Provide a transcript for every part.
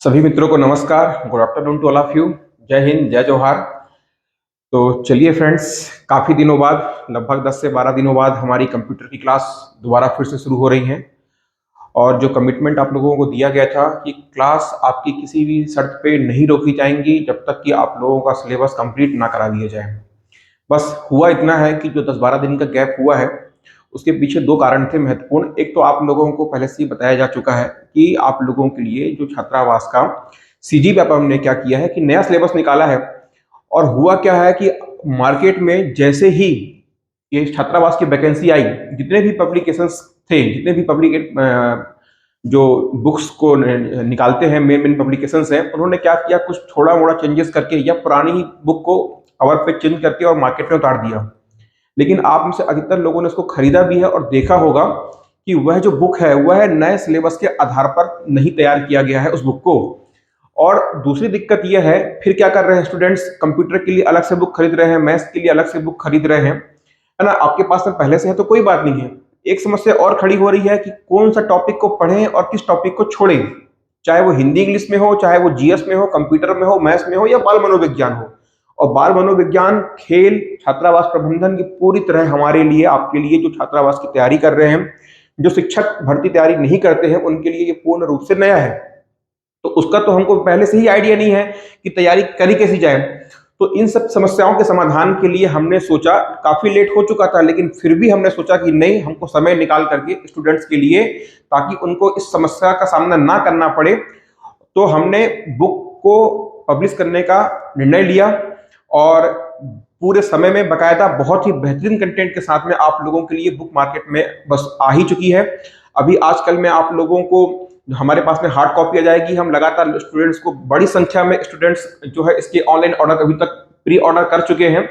सभी मित्रों को नमस्कार। Good afternoon to all of you. जय हिंद, जय जोहार। तो चलिए फ्रेंड्स, काफ़ी दिनों बाद, लगभग 10 से 12 दिनों बाद हमारी कंप्यूटर की क्लास दोबारा फिर से शुरू हो रही है। और जो कमिटमेंट आप लोगों को दिया गया था कि क्लास आपकी किसी भी शर्त पे नहीं रोकी जाएंगी जब तक कि आप लोगों का सिलेबस कंप्लीट ना करा दिया जाए। बस हुआ इतना है कि जो 10-12 दिन का गैप हुआ है उसके पीछे दो कारण थे महत्वपूर्ण। एक तो आप लोगों को पहले से ही बताया जा चुका है कि आप लोगों के लिए जो छात्रावास का सीजी पे हमने क्या किया है कि नया सिलेबस निकाला है। और हुआ क्या है कि मार्केट में जैसे ही ये छात्रावास की वैकेंसी आई, जितने भी पब्लिकेशंस थे, जितने भी पब्लिक जो बुक्स को निकालते हैं, मेन मेन पब्लिकेशंस हैं, उन्होंने क्या किया, कुछ थोड़ा मोड़ा चेंजेस करके या पुरानी ही बुक को कवर पे चेंज करके और मार्केट में उतार दिया। लेकिन आप में से अधिकतर लोगों ने उसको खरीदा भी है और देखा होगा कि वह जो बुक है वह नए सिलेबस के आधार पर नहीं तैयार किया गया है उस बुक को। और दूसरी दिक्कत यह है, फिर क्या कर रहे हैं स्टूडेंट्स, कंप्यूटर के लिए अलग से बुक खरीद रहे हैं, मैथ्स के लिए अलग से बुक खरीद रहे हैं, है ना। आपके पास में पहले से है तो कोई बात नहीं है। एक समस्या और खड़ी हो रही है कि कौन सा टॉपिक को पढ़ें और किस टॉपिक को छोड़ें, चाहे वो हिंदी इंग्लिश में हो, चाहे वो जीएस में हो, कंप्यूटर में हो, मैथ्स में हो या बाल मनोविज्ञान हो। और बाल मनोविज्ञान, खेल, छात्रावास प्रबंधन की पूरी तरह हमारे लिए, आपके लिए जो छात्रावास की तैयारी कर रहे हैं, जो शिक्षक भर्ती तैयारी नहीं करते हैं, उनके लिए ये पूर्ण रूप से नया है। तो उसका तो हमको पहले से ही आइडिया नहीं है कि तैयारी करी कैसी जाए। तो इन सब समस्याओं के समाधान के लिए हमने सोचा, काफी लेट हो चुका था लेकिन फिर भी हमने सोचा कि नहीं, हमको समय निकाल करके स्टूडेंट्स के लिए, ताकि उनको इस समस्या का सामना ना करना पड़े, तो हमने बुक को पब्लिश करने का निर्णय लिया। और पूरे समय में बकायदा बहुत ही बेहतरीन कंटेंट के साथ में आप लोगों के लिए बुक मार्केट में बस आ ही चुकी है। अभी आजकल में आप लोगों को हमारे पास में हार्ड कॉपी आ जाएगी। हम लगातार स्टूडेंट्स को, बड़ी संख्या में स्टूडेंट्स जो है इसके ऑनलाइन ऑर्डर अभी तक प्री ऑर्डर कर चुके हैं।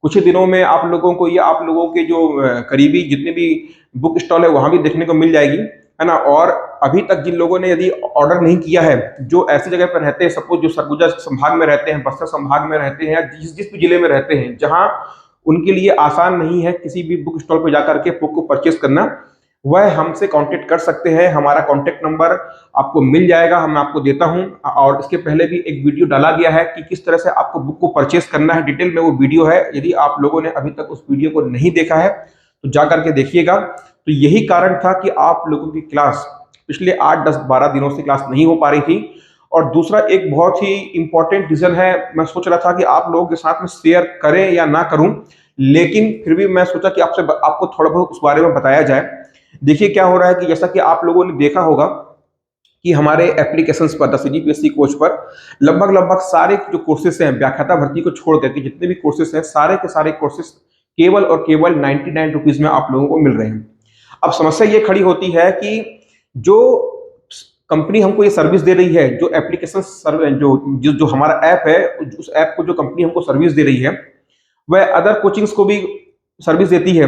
कुछ ही दिनों में आप लोगों को, या आप लोगों के जो करीबी जितने भी बुक स्टॉल है वहां भी देखने को मिल जाएगी, है ना। और अभी तक जिन लोगों ने यदि ऑर्डर नहीं किया है, जो ऐसी जगह पर रहते हैं, सपोज जो सरगुजा संभाग में रहते हैं, बस्तर संभाग में रहते हैं, या जिस जिस भी जिले में रहते हैं जहां उनके लिए आसान नहीं है किसी भी बुक स्टॉल पर जाकर के बुक को परचेस करना, वह हमसे कांटेक्ट कर सकते हैं। हमारा कांटेक्ट नंबर आपको मिल जाएगा, मैं आपको देता हूं। और इसके पहले भी एक वीडियो डाला गया है कि किस तरह से आपको बुक को परचेस करना है, डिटेल में वो वीडियो है। यदि आप लोगों ने अभी तक उस वीडियो को नहीं देखा है तो जा करके देखिएगा। तो यही कारण था कि आप लोगों की क्लास पिछले 8, 10, 12 दिनों से क्लास नहीं हो पा रही थी। और दूसरा एक बहुत ही इंपॉर्टेंट रीजन है, मैं सोच रहा था कि आप लोगों के साथ में शेयर करें या ना करूं, लेकिन फिर भी मैं सोचा कि आपको थोड़ा बहुत उस बारे में बताया जाए। देखिए क्या हो रहा है कि जैसा कि आप लोगों ने देखा होगा कि हमारे एप्लीकेशंस पर, द सीजीपीएससी कोच पर, लगभग लगभग सारे जो कोर्सेज हैं, व्याख्याता भर्ती को छोड़ करके जितने भी कोर्सेज हैं, सारे के सारे कोर्सेज केवल और केवल 99 रुपीज में आप लोगों को मिल रहे हैं। अब समस्या ये खड़ी होती है कि जो कंपनी हमको ये सर्विस दे रही है, जो एप्लीकेशन जो हमारा ऐप है, उस ऐप को जो कंपनी हमको सर्विस दे रही है, वह अदर कोचिंग्स को भी सर्विस देती है।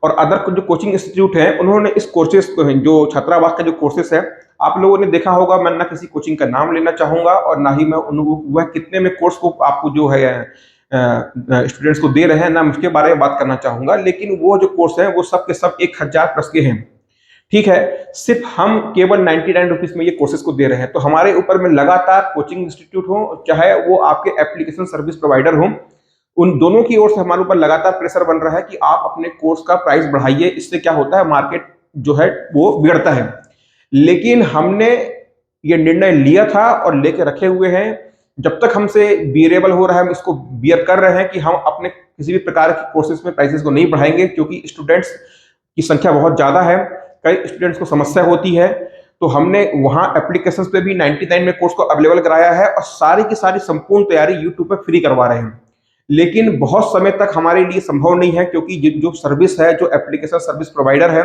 और अदर जो कोचिंग इंस्टीट्यूट है, उन्होंने इस कोर्सेज को, जो छात्रावास का जो कोर्सेज है, आप लोगों ने देखा होगा, मैं ना किसी कोचिंग का नाम लेना चाहूंगा और ना ही मैं वह कितने में कोर्स को आपको जो है स्टूडेंट्स को दे रहे हैं, ना उसके बारे में बात करना चाहूंगा। लेकिन वो जो कोर्स है वो सब के सब 1000+ के हैं, ठीक है। सिर्फ हम केवल 99 रुपीज में ये कोर्सेज को दे रहे हैं। तो हमारे ऊपर में लगातार कोचिंग इंस्टीट्यूट हो, चाहे वो आपके एप्लीकेशन सर्विस प्रोवाइडर हो, उन दोनों की ओर से हमारे ऊपर लगातार प्रेशर बन रहा है कि आप अपने कोर्स का प्राइस बढ़ाइए। इससे क्या होता है, मार्केट जो है वो बिगड़ता है। लेकिन हमने ये निर्णय लिया था और लेके रखे हुए हैं। जब तक हमसे बियरेबल हो रहा है, हम इसको बियर कर रहे हैं कि हम अपने किसी भी प्रकार के कोर्सेज में प्राइसेस को नहीं बढ़ाएंगे, क्योंकि स्टूडेंट्स की संख्या बहुत ज्यादा है, कई स्टूडेंट्स को समस्या होती है। तो हमने वहां एप्लीकेशंस पे भी 99 में कोर्स को अवेलेबल कराया है और सारी की सारी संपूर्ण तैयारी यूट्यूब पे फ्री करवा रहे हैं। लेकिन बहुत समय तक हमारे लिए संभव नहीं है, क्योंकि जो सर्विस है, जो एप्लीकेशन सर्विस प्रोवाइडर है,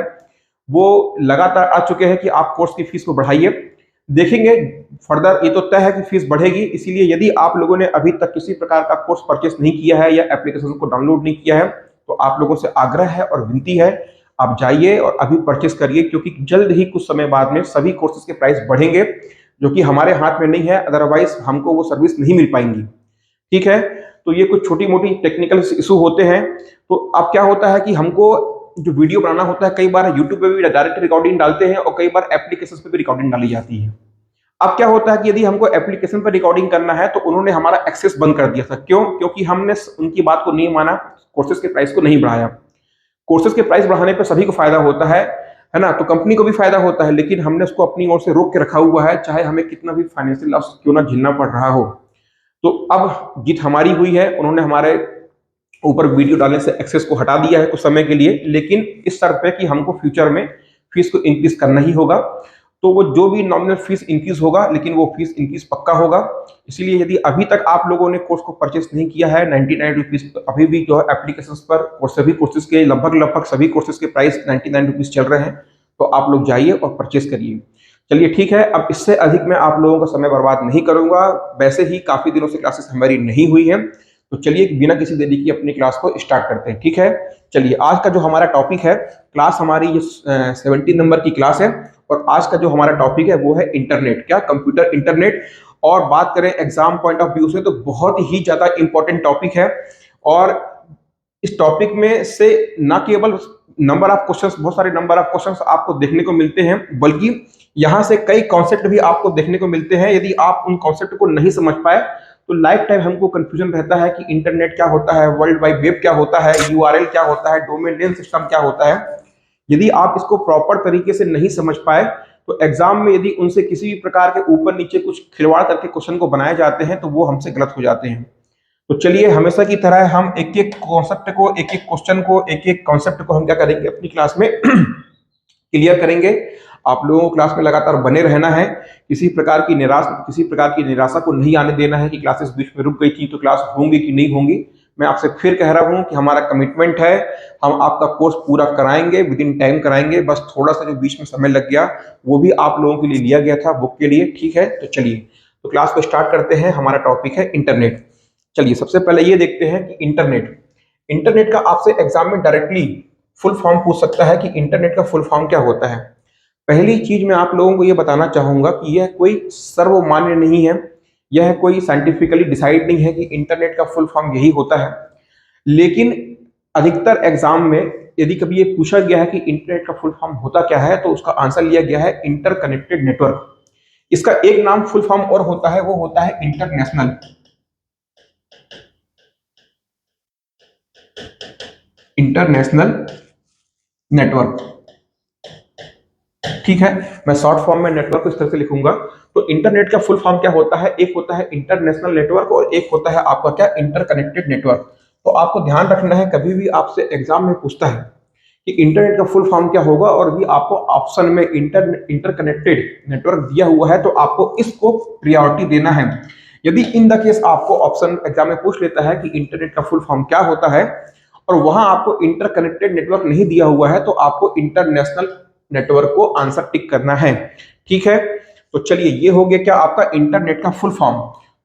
वो लगातार आ चुके हैं कि आप कोर्स की फीस को बढ़ाइए। देखेंगे फर्दर, ये तो तय है कि फीस बढ़ेगी। इसीलिए यदि आप लोगों ने अभी तक किसी प्रकार का कोर्स परचेस नहीं किया है या एप्लीकेशन को डाउनलोड नहीं किया है, तो आप लोगों से आग्रह है और विनती है, आप जाइए और अभी परचेस करिए, क्योंकि जल्द ही कुछ समय बाद में सभी कोर्सेज के प्राइस बढ़ेंगे, जो कि हमारे हाथ में नहीं है। अदरवाइज हमको वो सर्विस नहीं मिल पाएंगी, ठीक है। तो ये कुछ छोटी मोटी टेक्निकल इशू होते हैं। तो अब क्या होता है कि हमको जो वीडियो बनाना होता है, कई बार यूट्यूब पे भी डायरेक्ट रिकॉर्डिंग डालते हैं और कई बार एप्लीकेशन पे भी रिकॉर्डिंग डाली जाती है। अब क्या होता है कि यदि हमको एप्लीकेशन पर रिकॉर्डिंग करना है तो उन्होंने हमारा एक्सेस बंद कर दिया था। क्यों? क्योंकि हमने उनकी बात को नहीं माना, कोर्सेज के प्राइस को नहीं बढ़ाया। कोर्सेज के प्राइस बढ़ाने पर सभी को फायदा होता है ना, तो कंपनी को भी फायदा होता है, लेकिन हमने उसको अपनी ओर से रोक के रखा हुआ है, चाहे हमें कितना भी फाइनेंशियल लॉस क्यों ना झेलना पड़ रहा हो। तो अब जीत हमारी हुई है, उन्होंने हमारे ऊपर वीडियो डालने से एक्सेस को हटा दिया है कुछ समय के लिए, लेकिन इस शर्त पे कि हमको फ्यूचर में फीस को इंक्रीज करना ही होगा। तो वो जो भी नॉमिनल फीस इंक्रीज होगा, लेकिन वो फीस इंक्रीज पक्का होगा। इसीलिए यदि अभी तक आप लोगों ने कोर्स को परचेस नहीं किया है, 99 रुपीज अभी भी जो है एप्लीकेशन पर, और सभी कोर्सेज के लगभग सभी कोर्सेज के प्राइस 99 रुपीज चल रहे हैं, तो आप लोग जाइए और परचेस करिए। चलिए ठीक है, अब इससे अधिक मैं आप लोगों का समय बर्बाद नहीं करूंगा, वैसे ही काफी दिनों से क्लासेस हमारी नहीं हुई है, तो चलिए बिना किसी देरी की अपनी क्लास को स्टार्ट करते हैं। ठीक है, चलिए आज का जो हमारा टॉपिक है, क्लास हमारी ये 17 नंबर की क्लास है, और आज का जो हमारा टॉपिक है वो है इंटरनेट, क्या कंप्यूटर इंटरनेट। और बात करें एग्जाम पॉइंट ऑफ व्यू से तो बहुत ही ज्यादा इंपॉर्टेंट टॉपिक है, और इस टॉपिक में से न केवल नंबर ऑफ क्वेश्चंस, बहुत सारे नंबर ऑफ क्वेश्चंस आपको देखने को मिलते हैं, बल्कि यहाँ से कई कॉन्सेप्ट भी आपको देखने को मिलते हैं। यदि आप उन कॉन्सेप्ट को नहीं समझ पाए तो लाइफ टाइम हमको कंफ्यूजन रहता है कि इंटरनेट क्या होता है, वर्ल्ड वाइड वेब क्या होता है, यूआरएल क्या होता है, डोमेन नेम सिस्टम क्या होता है। यदि आप इसको प्रॉपर तरीके से नहीं समझ पाए तो एग्जाम में यदि उनसे किसी भी प्रकार के ऊपर नीचे कुछ खिलवाड़ करके क्वेश्चन को बनाए जाते हैं तो वो हमसे गलत हो जाते हैं। तो चलिए हमेशा की तरह हम एक एक कॉन्सेप्ट को, एक एक क्वेश्चन को, एक एक कॉन्सेप्ट को हम क्या करेंगे अपनी क्लास में क्लियर करेंगे। आप लोगों को क्लास में लगातार बने रहना है, किसी प्रकार की निराशा को नहीं आने देना है कि क्लासेस बीच में रुक गई थी तो क्लास होंगी कि नहीं होंगी। मैं आपसे फिर कह रहा हूं कि हमारा कमिटमेंट है, हम आपका कोर्स पूरा कराएंगे, विद इन टाइम कराएंगे। बस थोड़ा सा जो बीच में समय लग गया वो भी आप लोगों के लिए लिया गया था, बुक के लिए। ठीक है, तो चलिए तो क्लास को स्टार्ट करते हैं। हमारा टॉपिक है इंटरनेट। चलिए सबसे पहले ये देखते हैं कि इंटरनेट, इंटरनेट का आपसे एग्जाम में डायरेक्टली फुल फॉर्म पूछ सकता है कि इंटरनेट का फुल फॉर्म क्या होता है। पहली चीज मैं आप लोगों को यह बताना चाहूंगा कि यह कोई सर्वमान्य नहीं है, यह कोई साइंटिफिकली डिसाइड नहीं है कि इंटरनेट का फुल फॉर्म यही होता है। लेकिन अधिकतर एग्जाम में यदि कभी ये पूछा गया है कि इंटरनेट का फुल फॉर्म होता क्या है, तो उसका आंसर लिया गया है इंटरकनेक्टेड नेटवर्क। इसका एक नाम फुल फॉर्म और होता है, वो होता है इंटरनेशनल नेटवर्क। ठीक है, मैं शॉर्ट फॉर्म में नेटवर्क को इस तरह से लिखूंगा। तो इंटरनेट का फुल फॉर्म क्या होता है, एक होता है इंटरनेशनल नेटवर्क और एक होता है आपका क्या, इंटरकनेक्टेड नेटवर्क। तो आपको ध्यान रखना है, कभी भी आपसे एग्जाम में पूछता है कि इंटरनेट का फुल फॉर्म क्या होगा, और भी आपको ऑप्शन में इंटरकनेक्टेड नेटवर्क दिया हुआ है, तो आपको इसको प्रायोरिटी देना है। यदि इन द केस आपको ऑप्शन एग्जाम में पूछ लेता है कि इंटरनेट का फुल फॉर्म क्या होता है, और वहां आपको इंटरकनेक्टेड नेटवर्क नहीं दिया हुआ है, तो आपको इंटरनेशनल नेटवर्क को आंसर टिक करना है। ठीक है, तो चलिए ये हो गया क्या आपका इंटरनेट का फुल फॉर्म।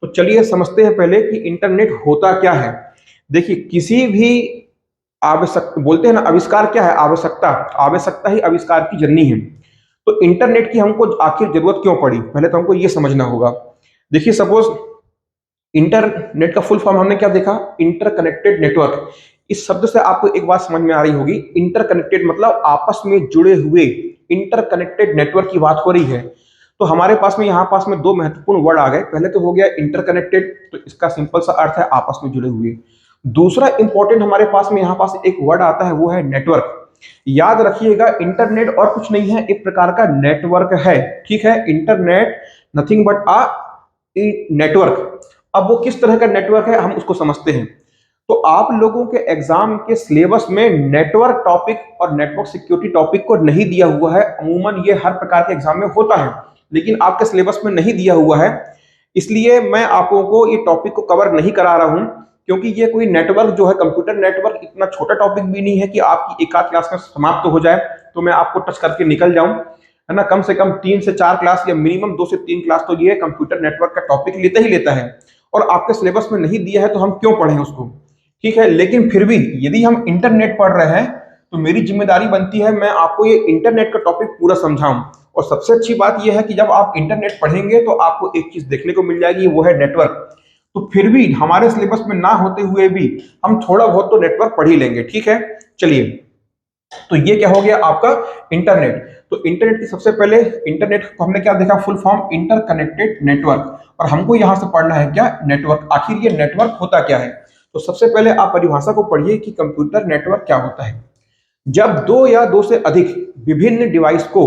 तो चलिए समझते हैं पहले कि इंटरनेट होता क्या है। देखिए किसी भी आवश्यक बोलते हैं ना, आविष्कार क्या है, आवश्यकता, आवश्यकता ही आविष्कार की जननी है। तो इंटरनेट की हमको आखिर जरूरत क्यों पड़ी, पहले तो हमको ये समझना होगा। देखिए सपोज इंटरनेट का फुल फॉर्म हमने क्या देखा, इंटरकनेक्टेड नेटवर्क। इस शब्द से आपको एक बात समझ में आ रही होगी, इंटरकनेक्टेड मतलब आपस में जुड़े हुए, इंटरकनेक्टेड नेटवर्क की बात हो रही है। तो हमारे पास में यहाँ पास में दो महत्वपूर्ण वर्ड आ गए। पहले तो हो गया इंटरकनेक्टेड, तो इसका सिंपल सा अर्थ है आपस में जुड़े हुए। दूसरा इंपॉर्टेंट हमारे पास में यहाँ पास एक वर्ड आता है, वो है नेटवर्क। याद रखिएगा इंटरनेट और कुछ नहीं है, एक प्रकार का नेटवर्क है। ठीक है, internet nothing but a network. अब वो किस तरह का नेटवर्क है हम उसको समझते हैं। तो आप लोगों के एग्जाम के सिलेबस में नेटवर्क टॉपिक और नेटवर्क सिक्योरिटी टॉपिक को नहीं दिया हुआ है। अमूमन ये हर प्रकार के एग्जाम में होता है, लेकिन आपके सिलेबस में नहीं दिया हुआ है, इसलिए मैं आप लोगों को ये टॉपिक को कवर नहीं करा रहा हूं। क्योंकि ये कोई नेटवर्क जो है, कंप्यूटर नेटवर्क इतना छोटा टॉपिक भी नहीं है कि आपकी एक आध क्लास में समाप्त हो जाए तो मैं आपको टच करके निकल जाऊं, है ना। कम से कम 3 से 4 क्लास या मिनिमम 2 से 3 क्लास तो ये कंप्यूटर नेटवर्क का टॉपिक लेता ही लेता है, और आपके सिलेबस में नहीं दिया है तो हम क्यों पढ़ें उसको। ठीक है, लेकिन फिर भी यदि हम इंटरनेट पढ़ रहे हैं तो मेरी जिम्मेदारी बनती है मैं आपको ये इंटरनेट का टॉपिक पूरा समझाऊं। और सबसे अच्छी बात यह है कि जब आप इंटरनेट पढ़ेंगे तो आपको एक चीज देखने को मिल जाएगी, वो है नेटवर्क। तो फिर भी हमारे सिलेबस में ना होते हुए भी हम थोड़ा बहुत तो नेटवर्क पढ़ ही लेंगे। ठीक है, चलिए तो ये क्या हो गया आपका इंटरनेट। तो इंटरनेट की सबसे पहले, इंटरनेट को हमने क्या देखा, फुल फॉर्म इंटरकनेक्टेड नेटवर्क, और हमको यहां से पढ़ना है क्या, नेटवर्क। आखिर ये नेटवर्क होता क्या है। तो सबसे पहले आप परिभाषा को पढ़िए कि कंप्यूटर नेटवर्क क्या होता है। जब दो या दो से अधिक विभिन्न डिवाइस को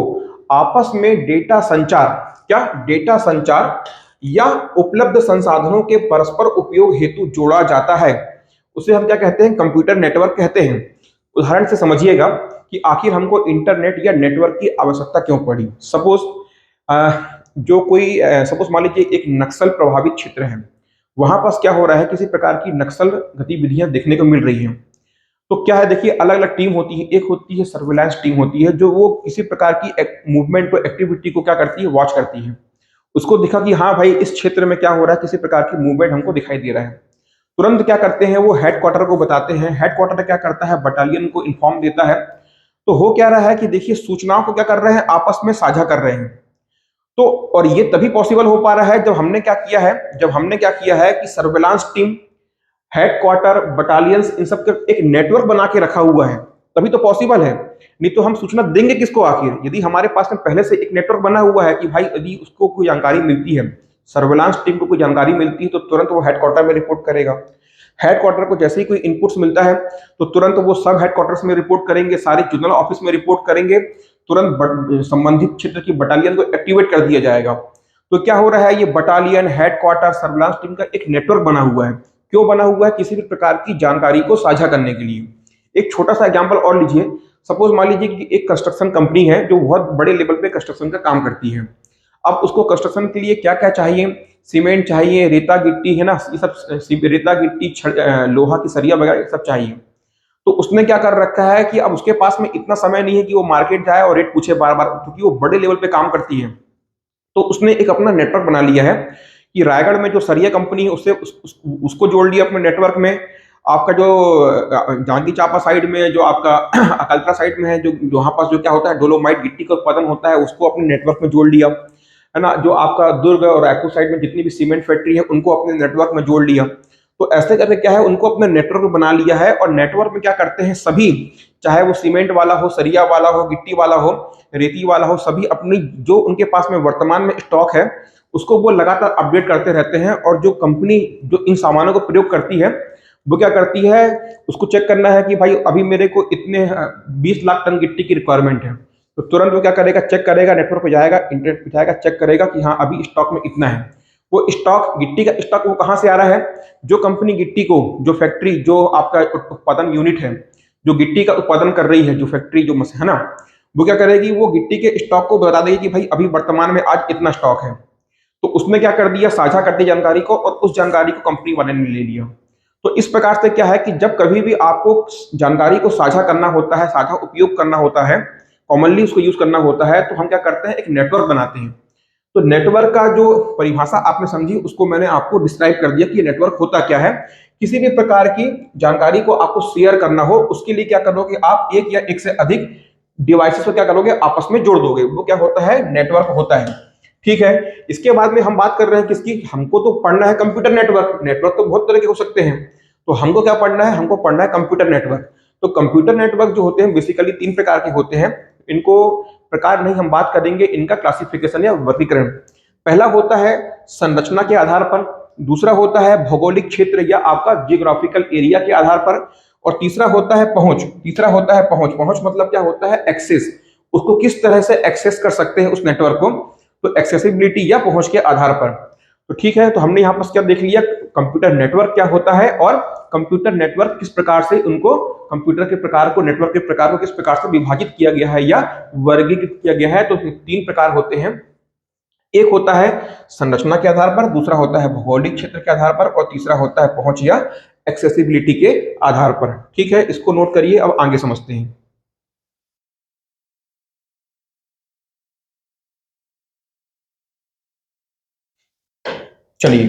आपस में डेटा संचार, क्या डेटा संचार या उपलब्ध संसाधनों के परस्पर उपयोग हेतु जोड़ा जाता है, उसे हम क्या कहते हैं, कंप्यूटर नेटवर्क कहते हैं। उदाहरण से समझिएगा कि आखिर हमको इंटरनेट या नेटवर्क की आवश्यकता क्यों पड़ी। सपोज जो कोई सपोज मान लीजिए एक नक्सल प्रभावित क्षेत्र है, वहां पास क्या हो रहा है, किसी प्रकार की नक्सल गतिविधियां देखने को मिल रही हैं। तो क्या है, देखिए अलग अलग टीम होती है। एक होती है सर्विलांस टीम होती है, जो वो किसी प्रकार की मूवमेंट को, एक्टिविटी को क्या करती है, वॉच करती है। उसको दिखा कि हाँ भाई इस क्षेत्र में क्या हो रहा है, किसी प्रकार की मूवमेंट हमको दिखाई दे रहा है। तुरंत क्या करते हैं, वो हेडक्वार्टर को बताते हैं। हेडक्वार्टर क्या करता है, बटालियन को इन्फॉर्म देता है। तो हो क्या रहा है कि देखिए सूचनाओं को क्या कर रहे हैं, आपस में साझा कर रहे हैं। तो और ये तभी पॉसिबल हो पा रहा है जब हमने क्या किया है, कि सर्विलांस टीम, हेडक्वार्टर, बटालियंस, इन सब का एक नेटवर्क बना के रखा हुआ है, तभी तो पॉसिबल है। नहीं तो हम सूचना देंगे किसको आखिर, यदि हमारे पास में पहले से एक नेटवर्क बना हुआ है कि भाई यदि उसको कोई जानकारी मिलती है, सर्विलांस टीम को कोई जानकारी मिलती है, तो तुरंत वो हेडक्वार्टर में रिपोर्ट करेगा। हेडक्वार्टर को जैसे ही कोई इनपुट्स मिलता है तो तुरंत वो सब हेडक्वार्टर्स में रिपोर्ट करेंगे, सारे जोनल ऑफिस में रिपोर्ट करेंगे। तुरंत संबंधित क्षेत्र की बटालियन को एक्टिवेट कर दिया जाएगा। तो क्या हो रहा है, ये बटालियन, हेडक्वार्टर, सर्विलांस टीम का एक नेटवर्क बना हुआ है। क्यों बना हुआ है, किसी भी प्रकार की जानकारी को साझा करने के लिए। एक छोटा सा एग्जांपल और लीजिए। सपोज मान लीजिए कि एक कंस्ट्रक्शन कंपनी है जो बहुत बड़े लेवल पे कंस्ट्रक्शन का काम करती है। अब उसको कंस्ट्रक्शन के लिए क्या क्या चाहिए, सीमेंट चाहिए, रेता गिट्टी है ना, ये सब रेता गिट्टी, लोहा की सरिया वगैरह सब चाहिए। तो उसने क्या कर रखा है कि अब उसके पास में इतना समय नहीं है कि वो मार्केट जाए और रेट पूछे बार बार, क्योंकि वो बड़े लेवल पे काम करती है। तो उसने एक अपना नेटवर्क बना लिया है कि रायगढ़ में जो सरिया कंपनी है उससे उसको जोड़ लिया अपने नेटवर्क में। आपका जो जांजगीर चांपा साइड में, जो आपका अकल्तरा साइड में है, जो वहां पास जो क्या होता है, डोलोमाइट गिट्टी का उत्पादन होता है, उसको अपने नेटवर्क में जोड़ लिया, है ना। जो आपका दुर्ग और रायपुर साइड में जितनी भी सीमेंट फैक्ट्री है उनको अपने नेटवर्क में जोड़ लिया। तो ऐसे करके क्या है, उनको अपने नेटवर्क बना लिया है। और नेटवर्क में क्या करते हैं सभी, चाहे वो सीमेंट वाला हो, सरिया वाला हो, गिट्टी वाला हो, रेती वाला हो, सभी अपनी जो उनके पास में वर्तमान में स्टॉक है उसको वो लगातार अपडेट करते रहते हैं। और जो कंपनी जो इन सामानों को प्रयोग करती है वो क्या करती है, उसको चेक करना है कि भाई अभी मेरे को इतने 20 लाख टन गिट्टी की रिक्वायरमेंट है। तो तुरंत वो क्या करेगा, चेक करेगा, नेटवर्क पे जाएगा, इंटरनेट पे जाएगा, चेक करेगा कि हाँ अभी स्टॉक में इतना है। वो स्टॉक, गिट्टी का स्टॉक वो कहाँ से आ रहा है, जो कंपनी गिट्टी को, जो फैक्ट्री, जो आपका उत्पादन यूनिट है, जो गिट्टी का उत्पादन कर रही है, जो फैक्ट्री, जो है ना, वो क्या करेगी, वो गिट्टी के स्टॉक को बता देगी कि भाई अभी वर्तमान में आज इतना स्टॉक है। तो उसने क्या कर दिया, साझा कर दी जानकारी को, और उस जानकारी को कंपनी वाले ने ले लिया। तो इस प्रकार से क्या है कि जब कभी भी आपको जानकारी को साझा करना होता है, साझा उपयोग करना होता है, कॉमनली उसको यूज करना होता है, तो हम क्या करते हैं, एक नेटवर्क बनाते हैं। तो नेटवर्क का जो परिभाषा आपने समझी उसको मैंने आपको डिस्क्राइब कर दिया कि नेटवर्क होता क्या है। किसी भी प्रकार की जानकारी को आपको शेयर करना हो, उसके लिए क्या करोगे आप, एक या एक से अधिक डिवाइसेस को क्या करोगे, आपस में जोड़ दोगे, वो क्या होता है, नेटवर्क होता है। ठीक है। इसके बाद में हम बात कर रहे हैं किसकी, हमको तो पढ़ना है कंप्यूटर नेटवर्क। नेटवर्क तो बहुत तरह के हो सकते हैं, तो हमको क्या पढ़ना है, हमको पढ़ना है कंप्यूटर नेटवर्क। तो कंप्यूटर नेटवर्क जो होते हैं बेसिकली 3 प्रकार के होते हैं। इनको प्रकार नहीं, हम बात करेंगे इनका क्लासिफिकेशन या वर्गीकरण। पहला होता है संरचना के आधार पर, दूसरा होता है भौगोलिक क्षेत्र या आपका जियोग्राफिकल एरिया के आधार पर, और तीसरा होता है पहुंच। पहुंच मतलब क्या होता है, एक्सेस, उसको किस तरह से एक्सेस कर सकते हैं उस नेटवर्क को, तो एक्सेसिबिलिटी या पहुंच के आधार पर। तो ठीक है, तो हमने यहाँ पर क्या देख लिया, कंप्यूटर नेटवर्क क्या होता है, और कंप्यूटर नेटवर्क किस प्रकार से उनको, कंप्यूटर के प्रकार को, नेटवर्क के प्रकार को किस प्रकार से विभाजित किया गया है या वर्गीकृत किया गया है। तो 3 प्रकार होते हैं। एक होता है संरचना के आधार पर, दूसरा होता है भौगोलिक क्षेत्र के आधार पर, और तीसरा होता है पहुंच या एक्सेसिबिलिटी के आधार पर। ठीक है, इसको नोट करिए, अब आगे समझते हैं। चलिए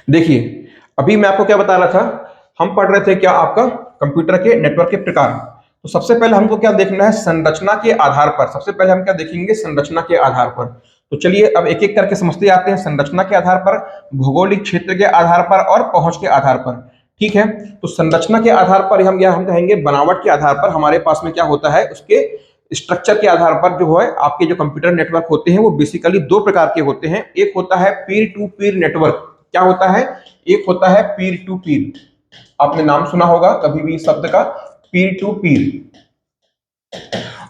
देखिए, अभी मैं आपको क्या बता रहा था, हम पढ़ रहे थे क्या, आपका कंप्यूटर के नेटवर्क के प्रकार। तो सबसे पहले हमको क्या देखना है, संरचना के आधार पर। सबसे पहले हम क्या देखेंगे, संरचना के आधार पर। तो चलिए अब एक एक करके समझते आते हैं। संरचना के आधार पर, भौगोलिक क्षेत्र के आधार पर, और पहुंच के आधार पर। ठीक है। तो संरचना के आधार पर हम कहेंगे बनावट के आधार पर हमारे पास में क्या होता है, उसके स्ट्रक्चर के आधार पर जो है आपके जो कंप्यूटर नेटवर्क होते हैं वो बेसिकली दो प्रकार के होते हैं। एक होता है पीर टू पीर नेटवर्क। क्या होता है? एक होता है पीर टू पीर, आपने नाम सुना होगा कभी भी शब्द का, पीर टू पीर।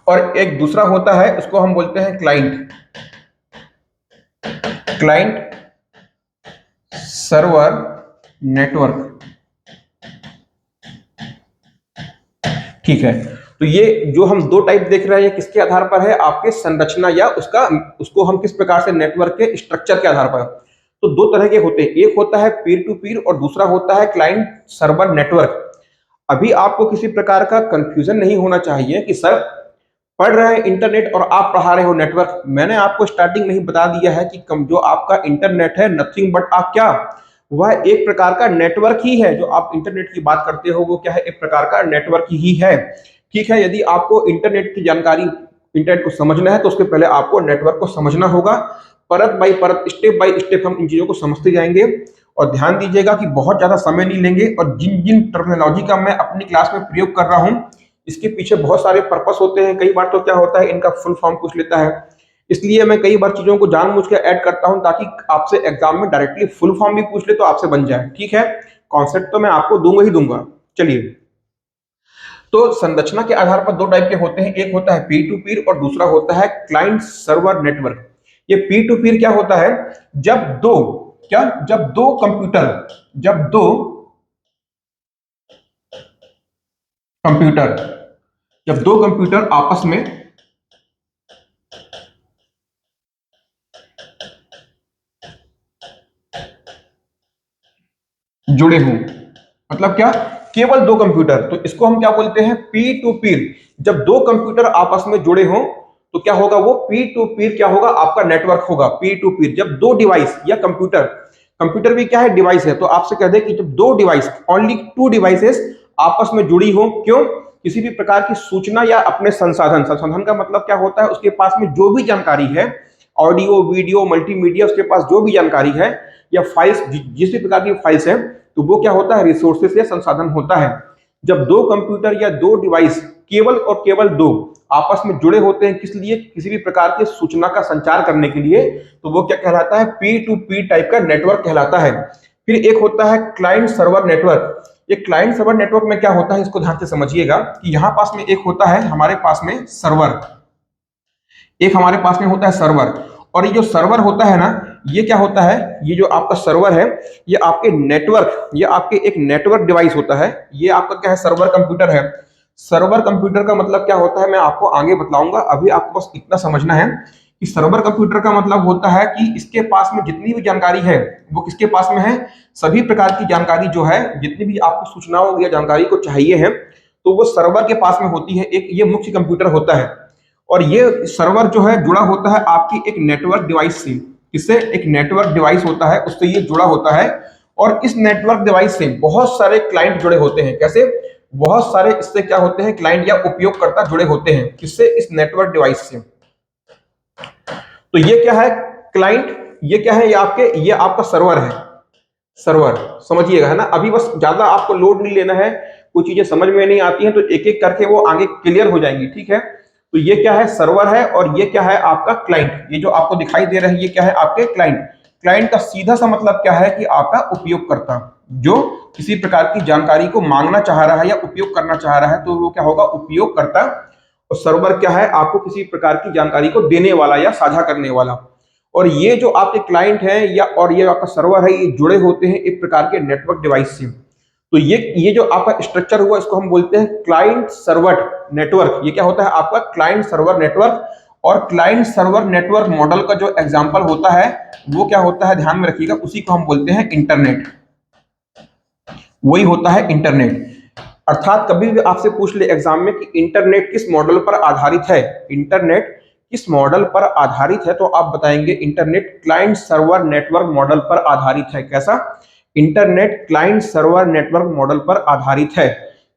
और एक दूसरा होता है, उसको हम बोलते हैं क्लाइंट, क्लाइंट सर्वर नेटवर्क। ठीक है। तो ये जो हम दो टाइप देख रहे हैं, किसके आधार पर है? आपके संरचना या उसको हम किस प्रकार से नेटवर्क के स्ट्रक्चर के आधार पर। तो दो तरह के होते हैं, एक होता है पीर टू पीर और दूसरा होता है क्लाइंट सर्वर नेटवर्क। अभी आपको किसी प्रकार का कंफ्यूजन नहीं होना चाहिए कि सर पढ़ रहे हैं इंटरनेट और आप पढ़ा रहे हो नेटवर्क। मैंने आपको स्टार्टिंग में ही बता दिया है कि जो आपका इंटरनेट है नथिंग बट आप क्या, वह एक प्रकार का नेटवर्क ही है। जो आप इंटरनेट की बात करते हो वो क्या है? एक प्रकार का नेटवर्क ही है। ठीक है। यदि आपको इंटरनेट की जानकारी, इंटरनेट को समझना है तो उसके पहले आपको नेटवर्क को समझना होगा। परत बाई परत, स्टेप बाय स्टेप हम इन चीजों को समझते जाएंगे। और ध्यान दीजिएगा कि बहुत ज्यादा समय नहीं लेंगे, और जिन जिन टर्मिनोलॉजी का मैं अपनी क्लास में प्रयोग कर रहा हूं इसके पीछे बहुत सारे पर्पस होते हैं। कई बार तो क्या होता है, इनका फुल फॉर्म पूछ लेता है, इसलिए मैं कई बार चीजों को जानबूझ के ऐड करता हूं ताकि आपसे एग्जाम में डायरेक्टली फुल फॉर्म भी पूछ ले तो आपसे बन जाए। ठीक है। कॉन्सेप्ट तो मैं आपको दूंगा ही दूंगा। चलिए, तो संरचना के आधार पर दो टाइप के होते हैं, एक होता है पीर टू पीर और दूसरा होता है क्लाइंट सर्वर नेटवर्क। ये पीर टू पीर क्या होता है? जब दो क्या जब दो कंप्यूटर जब दो कंप्यूटर जब दो कंप्यूटर आपस में जुड़े हों, मतलब क्या? केवल दो कंप्यूटर, तो इसको हम क्या बोलते हैं? पीर टू पीर। जब दो कंप्यूटर आपस में जुड़े हों तो क्या होगा? वो पीर टू पीर क्या होगा? आपका नेटवर्क होगा पीर टू पीर। जब दो डिवाइस या कंप्यूटर, कंप्यूटर भी क्या है? डिवाइस है। तो आपसे कह दे कि जब दो डिवाइस, ओनली टू डिवाइसेस आपस में जुड़ी हो, क्यों? किसी भी प्रकार की सूचना या अपने संसाधन, संसाधन का मतलब क्या होता है? उसके पास में जो भी जानकारी है, ऑडियो वीडियो मल्टीमीडिया, उसके पास जो भी जानकारी है या फाइल्स, जिस भी प्रकार की फाइल्स है, तो वो क्या होता है? रिसोर्सेस या संसाधन होता है। जब दो कंप्यूटर या दो डिवाइस, केवल और केवल दो, आपस में जुड़े होते हैं, किस लिए? किसी भी प्रकार की सूचना का संचार करने के लिए, तो वो क्या कहलाता है? पीर टू पीर टाइप का नेटवर्क कहलाता है। फिर एक होता है क्लाइंट सर्वर नेटवर्क। ये क्लाइंट सर्वर नेटवर्क में क्या होता है, इसको ध्यान से समझिएगा कि यहां पास में एक होता है हमारे पास में सर्वर, एक हमारे पास में होता है सर्वर। और ये जो सर्वर होता है ना, ये क्या होता है? ये जो आपका सर्वर है, ये आपके नेटवर्क, ये आपके एक नेटवर्क डिवाइस होता है। ये आपका क्या है? सर्वर कंप्यूटर है। सर्वर कंप्यूटर का मतलब क्या होता है मैं आपको आगे बतलाऊंगा, अभी आपको बस इतना समझना है कि सर्वर कंप्यूटर का मतलब होता है कि इसके पास में जितनी भी जानकारी है वो किसके पास में है? सभी प्रकार की जानकारी जो है, जितनी भी आपको सूचनाओं या जानकारी को चाहिए है, तो वो सर्वर के पास में होती है। एक ये मुख्य कंप्यूटर होता है, और ये सर्वर जो है जुड़ा होता है आपकी एक नेटवर्क डिवाइस से। इससे एक नेटवर्क डिवाइस होता है, उससे ये जुड़ा होता है। और इस नेटवर्क डिवाइस से बहुत सारे क्लाइंट जुड़े होते हैं। कैसे? बहुत सारे इससे क्या होते हैं? क्लाइंट या उपयोगकर्ता जुड़े होते हैं। किससे? इस नेटवर्क डिवाइस से। तो ये क्या है? क्लाइंट। ये क्या है? ये आपका सर्वर है। सर्वर समझिएगा, है ना? अभी बस ज्यादा आपको लोड नहीं लेना है, कुछ चीजें समझ में नहीं आती हैं तो एक एक करके वो आगे क्लियर हो जाएंगी। ठीक है। तो ये क्या है? सर्वर है, और ये क्या है? आपका क्लाइंट। ये जो आपको दिखाई दे रहा है ये क्या है? आपके क्लाइंट। क्लाइंट का सीधा सा मतलब क्या है कि आपका उपयोगकर्ता, जो किसी प्रकार की जानकारी को मांगना चाह रहा है या उपयोग करना चाह रहा है, तो वो क्या होगा? उपयोगकर्ता। और सर्वर क्या है? आपको किसी प्रकार की जानकारी को देने वाला या साझा करने वाला। और ये जो आपके क्लाइंट है या और ये आपका सर्वर है, ये जुड़े होते हैं एक प्रकार के नेटवर्क डिवाइस से। तो ये जो आपका स्ट्रक्चर हुआ इसको हम बोलते हैं क्लाइंट सर्वर नेटवर्क। ये क्या होता है? आपका क्लाइंट सर्वर नेटवर्क। और क्लाइंट सर्वर नेटवर्क मॉडल का जो एग्जांपल होता है वो क्या होता है? ध्यान में रखिएगा, उसी को हम बोलते हैं इंटरनेट। वही होता है इंटरनेट। अर्थात कभी भी आपसे पूछ ले एग्जाम में कि इंटरनेट किस मॉडल पर आधारित है, इंटरनेट किस मॉडल पर आधारित है, तो आप बताएंगे internet client server network model पर आधारित है। कैसा? Internet client server network model पर आधारित है।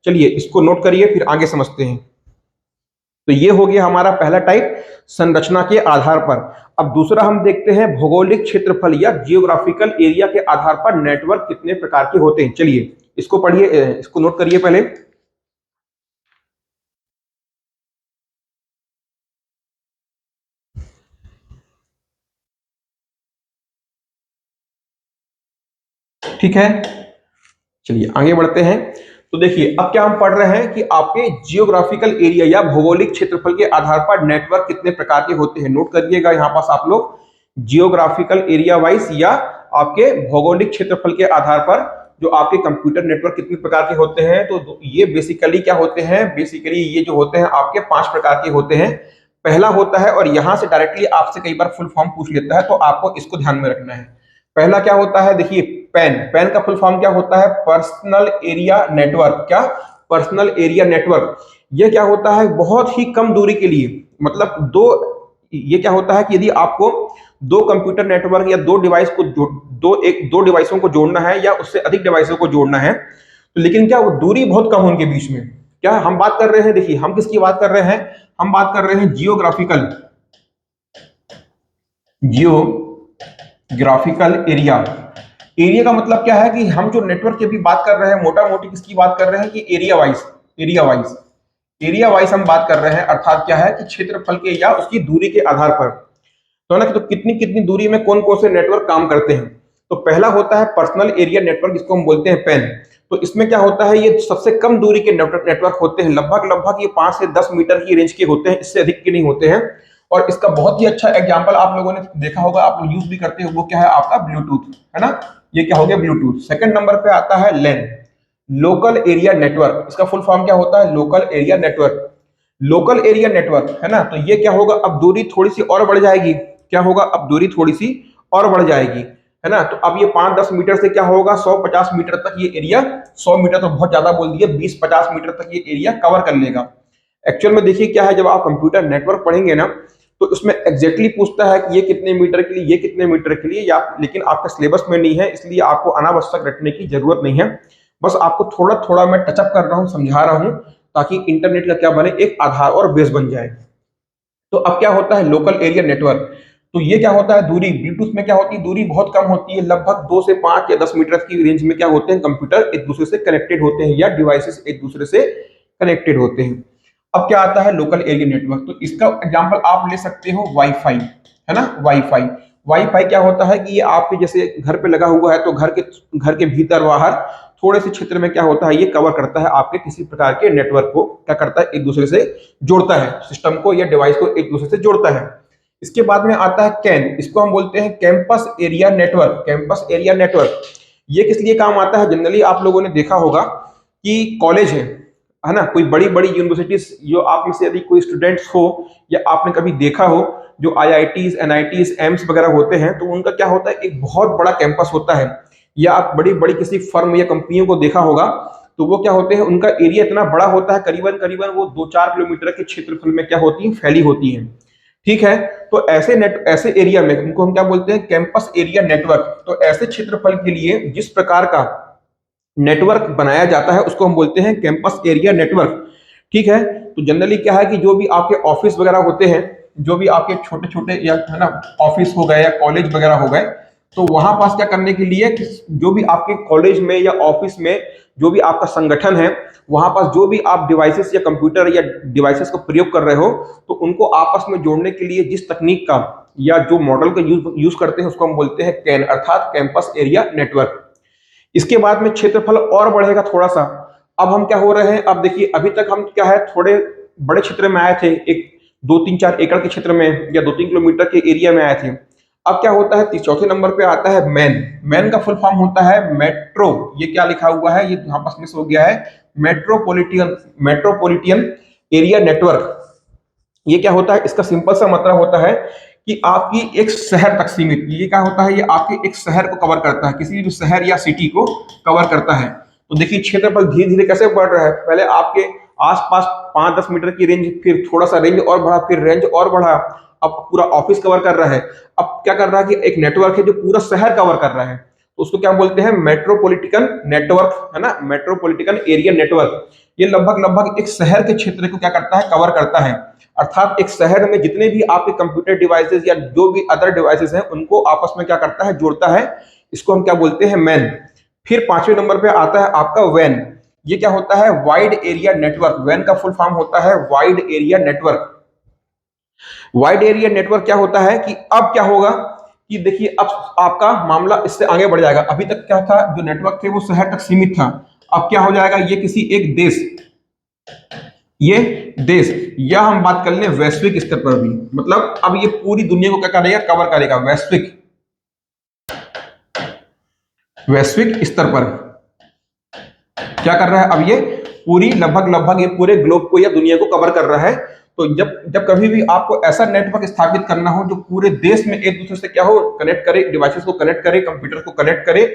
चलिए इसको नोट करिए, फिर आगे समझते हैं। तो ये हो गया हमारा पहला टाइप, संरचना के आधार पर। अब दूसरा हम देखते हैं भौगोलिक क्षेत्रफल या जियोग्राफिकल एरिया के आधार पर नेटवर्क कितने प्रकार के होते हैं। चलिए इसको पढ़िए, इसको नोट करिए पहले। ठीक है, चलिए आगे बढ़ते हैं। तो देखिए अब क्या हम पढ़ रहे हैं कि आपके जियोग्राफिकल एरिया या भौगोलिक क्षेत्रफल के आधार पर नेटवर्क कितने प्रकार के होते हैं। नोट करिएगा यहाँ पास आप लोग, जियोग्राफिकल एरिया वाइज या आपके भौगोलिक क्षेत्रफल के आधार पर जो आपके कंप्यूटर नेटवर्क कितने प्रकार के होते हैं। तो ये बेसिकली क्या होते हैं, बेसिकली ये जो होते हैं आपके 5 प्रकार के होते हैं। पहला होता है, और यहां से डायरेक्टली आपसे कई बार फुल फॉर्म पूछ लेता है, तो आपको इसको ध्यान में रखना है। पहला क्या होता है, देखिए पैन। पैन का फुल फॉर्म क्या होता है, पर्सनल एरिया नेटवर्क। क्या, पर्सनल एरिया नेटवर्क। ये क्या होता है, बहुत ही कम दूरी के लिए, मतलब ये क्या होता है कि यदि आपको दो कंप्यूटर नेटवर्क या दो डिवाइस को दो डिवाइसों को जोड़ना है या उससे अधिक डिवाइसों को जोड़ना है, तो लेकिन क्या वो दूरी बहुत कम है उनके बीच में। क्या हम बात कर रहे हैं, देखिए हम किसकी बात कर रहे हैं, हम बात कर रहे हैं जियोग्राफिकल एरिया। एरिया का मतलब क्या है कि हम जो नेटवर्क की अभी बात कर रहे हैं, मोटा मोटी किसकी बात कर रहे हैं कि एरिया वाइज हम बात कर रहे हैं। अर्थात क्या है कि क्षेत्रफल के या उसकी दूरी के आधार पर, तो ना, तो कितनी कितनी दूरी में कौन कौन से नेटवर्क काम करते हैं। तो पहला होता है पर्सनल एरिया नेटवर्क, जिसको हम बोलते हैं पैन। तो इसमें क्या होता है, ये सबसे कम दूरी के नेटवर्क होते हैं, लगभग लगभग ये 5 से 10 मीटर की रेंज के होते हैं, इससे अधिक के नहीं होते हैं। और इसका बहुत ही अच्छा एग्जांपल आप लोगों ने देखा होगा, आप लोग यूज भी करते हो, वो क्या है आपका ब्लूटूथ, है ना। ये क्या हो गया, ब्लूटूथ। सेकंड नंबर पे आता है लैन, लोकल एरिया नेटवर्क। इसका फुल फॉर्म क्या होता है, local area network. Local area network, है ना। तो ये क्या होगा, अब दूरी थोड़ी सी और बढ़ जाएगी। क्या होगा, अब दूरी थोड़ी सी और बढ़ जाएगी, है ना। तो अब ये 5-10 मीटर से क्या होगा, 100-50 मीटर तक ये एरिया, 100 मीटर तो बहुत ज्यादा बोल दिया, 20-50 मीटर तक ये एरिया कवर कर लेगा। एक्चुअल में देखिए क्या है, जब आप कंप्यूटर नेटवर्क पढ़ेंगे ना, तो उसमें एग्जैक्टली पूछता है कि ये कितने मीटर के लिए, ये कितने मीटर के लिए, या लेकिन आपका सिलेबस में नहीं है, इसलिए आपको अनावश्यक रटने की जरूरत नहीं है। बस आपको थोड़ा थोड़ा मैं टचअप कर रहा हूँ, समझा रहा हूँ, ताकि इंटरनेट का क्या बने, एक आधार और बेस बन जाए। तो अब क्या होता है लोकल एरिया नेटवर्क। तो ये क्या होता है, दूरी ब्लूटूथ में क्या होती है, दूरी बहुत कम होती है, लगभग 2 से 5 या 10 मीटर की रेंज में क्या होते हैं, कंप्यूटर एक दूसरे से कनेक्टेड होते हैं या डिवाइसेस एक दूसरे से कनेक्टेड होते हैं। अब क्या आता है लोकल एरिया नेटवर्क। तो इसका एग्जांपल आप ले सकते हो वाईफाई, है ना। वाईफाई, वाईफाई क्या होता है कि ये आपके जैसे घर पे लगा हुआ है, तो घर के भीतर बाहर थोड़े से क्षेत्र में क्या होता है, ये कवर करता है आपके किसी प्रकार के नेटवर्क को, क्या करता है, एक दूसरे से जोड़ता है, सिस्टम को या डिवाइस को एक दूसरे से जोड़ता है। इसके बाद में आता है कैन, इसको हम बोलते हैं campus area network. Campus area network ये किस लिए काम आता है, जनरली आप लोगों ने देखा होगा कि कॉलेज है ना, कोई बड़ी बड़ी यूनिवर्सिटीज, जो आप में से यदि कोई स्टूडेंट्स हो या आपने कभी देखा हो, जो आईआईटीज, एनआईटीज, एम्स वगैरह होते हैं, तो उनका क्या होता है, एक बहुत बड़ा कैंपस होता है। या आप बड़ी बड़ी किसी फर्म या कंपनियों को देखा होगा, तो वो क्या होते हैं, उनका एरिया इतना बड़ा होता है, करीबन करीबन वो 2-4 किलोमीटर के क्षेत्रफल में क्या होती है, फैली होती है। ठीक है, तो ऐसे एरिया में उनको हम क्या बोलते हैं, कैंपस एरिया नेटवर्क। तो ऐसे क्षेत्रफल के लिए जिस प्रकार का नेटवर्क बनाया जाता है, उसको हम बोलते हैं कैंपस एरिया नेटवर्क। ठीक है, तो जनरली क्या है कि जो भी आपके ऑफिस वगैरह होते हैं, जो भी आपके छोटे छोटे या, है ना, ऑफिस हो गए या कॉलेज वगैरह हो गए, तो वहां पास क्या करने के लिए कि जो भी आपके कॉलेज में या ऑफिस में जो भी आपका संगठन है, वहां पास जो भी आप डिवाइसेस या कंप्यूटर या डिवाइसेस को प्रयोग कर रहे हो, तो उनको आपस में जोड़ने के लिए जिस तकनीक का या जो मॉडल का यूज करते हैं, उसको हम बोलते हैं कैन, अर्थात कैंपस एरिया नेटवर्क। इसके बाद में क्षेत्रफल और बढ़ेगा थोड़ा सा। अब हम क्या हो रहे हैं, अब देखिए अभी तक हम क्या है, थोड़े बड़े क्षेत्र में आए थे, एक 2-3-4 एकड़ के क्षेत्र में या 2-3 किलोमीटर के एरिया में आए थे। अब क्या होता है, चौथे नंबर पे आता है मैन। मैन का फुल फॉर्म होता है मेट्रो। ये क्या लिखा हुआ है, ये यहाँ पास मिस हो गया है, मेट्रोपॉलिटन एरिया नेटवर्क। ये क्या होता है, इसका सिंपल सा मतलब होता है कि आपकी एक शहर तक सीमित, ये क्या होता है, ये आपके एक शहर को कवर करता है, किसी भी शहर या सिटी को कवर करता है। तो देखिए क्षेत्रफल धीरे धीरे कैसे बढ़ रहा है, पहले आपके आसपास 5-10 मीटर की रेंज, फिर थोड़ा सा रेंज और बढ़ा, फिर रेंज और बढ़ा, अब पूरा ऑफिस कवर कर रहा है। अब क्या कर रहा है कि एक नेटवर्क है जो पूरा शहर कवर कर रहा है, तो उसको क्या बोलते हैं, मेट्रोपॉलिटन नेटवर्क, है ना, मेट्रोपॉलिटन एरिया नेटवर्क। ये लगभग लगभग एक शहर के क्षेत्र को क्या करता है, कवर करता है। अर्थात एक शहर में जितने भी आपके कंप्यूटर डिवाइसेस या जो भी अदर डिवाइसेस हैं, उनको आपस में क्या करता है, जोड़ता है। इसको हम क्या बोलते हैं, मैन। फिर 5वें नंबर पे आता है आपका वैन। ये क्या होता है? Wide area network. वैन का फुल फॉर्म होता है wide area network. Wide area network क्या होता है कि अब क्या होगा कि देखिए अब आपका मामला इससे आगे बढ़ जाएगा। अभी तक क्या था, जो नेटवर्क थे वो शहर तक सीमित था। अब क्या हो जाएगा, ये किसी एक देश, ये देश, या हम बात कर लें वैश्विक स्तर पर भी, मतलब अब ये पूरी दुनिया को क्या करेगा, कवर करेगा। वैश्विक, वैश्विक स्तर पर क्या कर रहा है, अब ये पूरी लगभग ये पूरे ग्लोब को या दुनिया को कवर कर रहा है। तो जब जब कभी भी आपको ऐसा नेटवर्क स्थापित करना हो जो पूरे देश में एक दूसरे से क्या हो, कनेक्ट करे, डिवाइसेस को कनेक्ट करे, कंप्यूटर को कनेक्ट करे,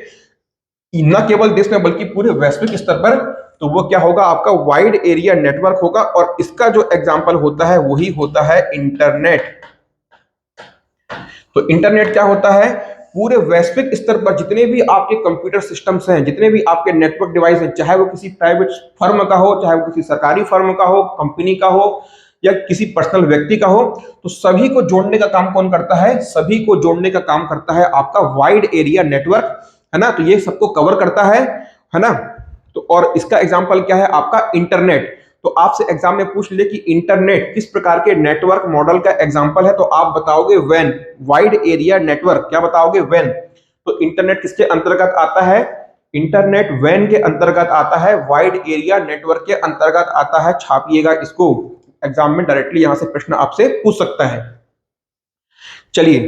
न केवल देश में बल्कि पूरे वैश्विक स्तर पर, तो वो क्या होगा, आपका वाइड एरिया नेटवर्क होगा। और इसका जो एग्जांपल होता है वही होता है इंटरनेट। तो इंटरनेट क्या होता है, पूरे वैश्विक स्तर पर जितने भी आपके कंप्यूटर सिस्टम्स हैं, जितने भी आपके नेटवर्क डिवाइस हैं, चाहे वो किसी प्राइवेट फर्म का हो, चाहे वो किसी सरकारी फर्म का हो, कंपनी का हो, या किसी पर्सनल व्यक्ति का हो, तो सभी को जोड़ने का काम कौन करता है? सभी को जोड़ने का काम करता है आपका वाइड एरिया नेटवर्क, है ना। तो ये सबको कवर करता है ना। तो और इसका एग्जांपल क्या है, आपका इंटरनेट। तो आपसे एग्जाम में पूछ ले कि इंटरनेट किस प्रकार के नेटवर्क मॉडल का एग्जांपल है, तो आप बताओगे वैन, वाइड एरिया नेटवर्क। क्या बताओगे? वैन। तो इंटरनेट किसके अंतर्गत आता है? इंटरनेट वैन के अंतर्गत आता है, वाइड एरिया नेटवर्क के अंतर्गत आता है। छापिएगा इसको, एग्जाम में डायरेक्टली यहां से प्रश्न आपसे पूछ सकता है। चलिए,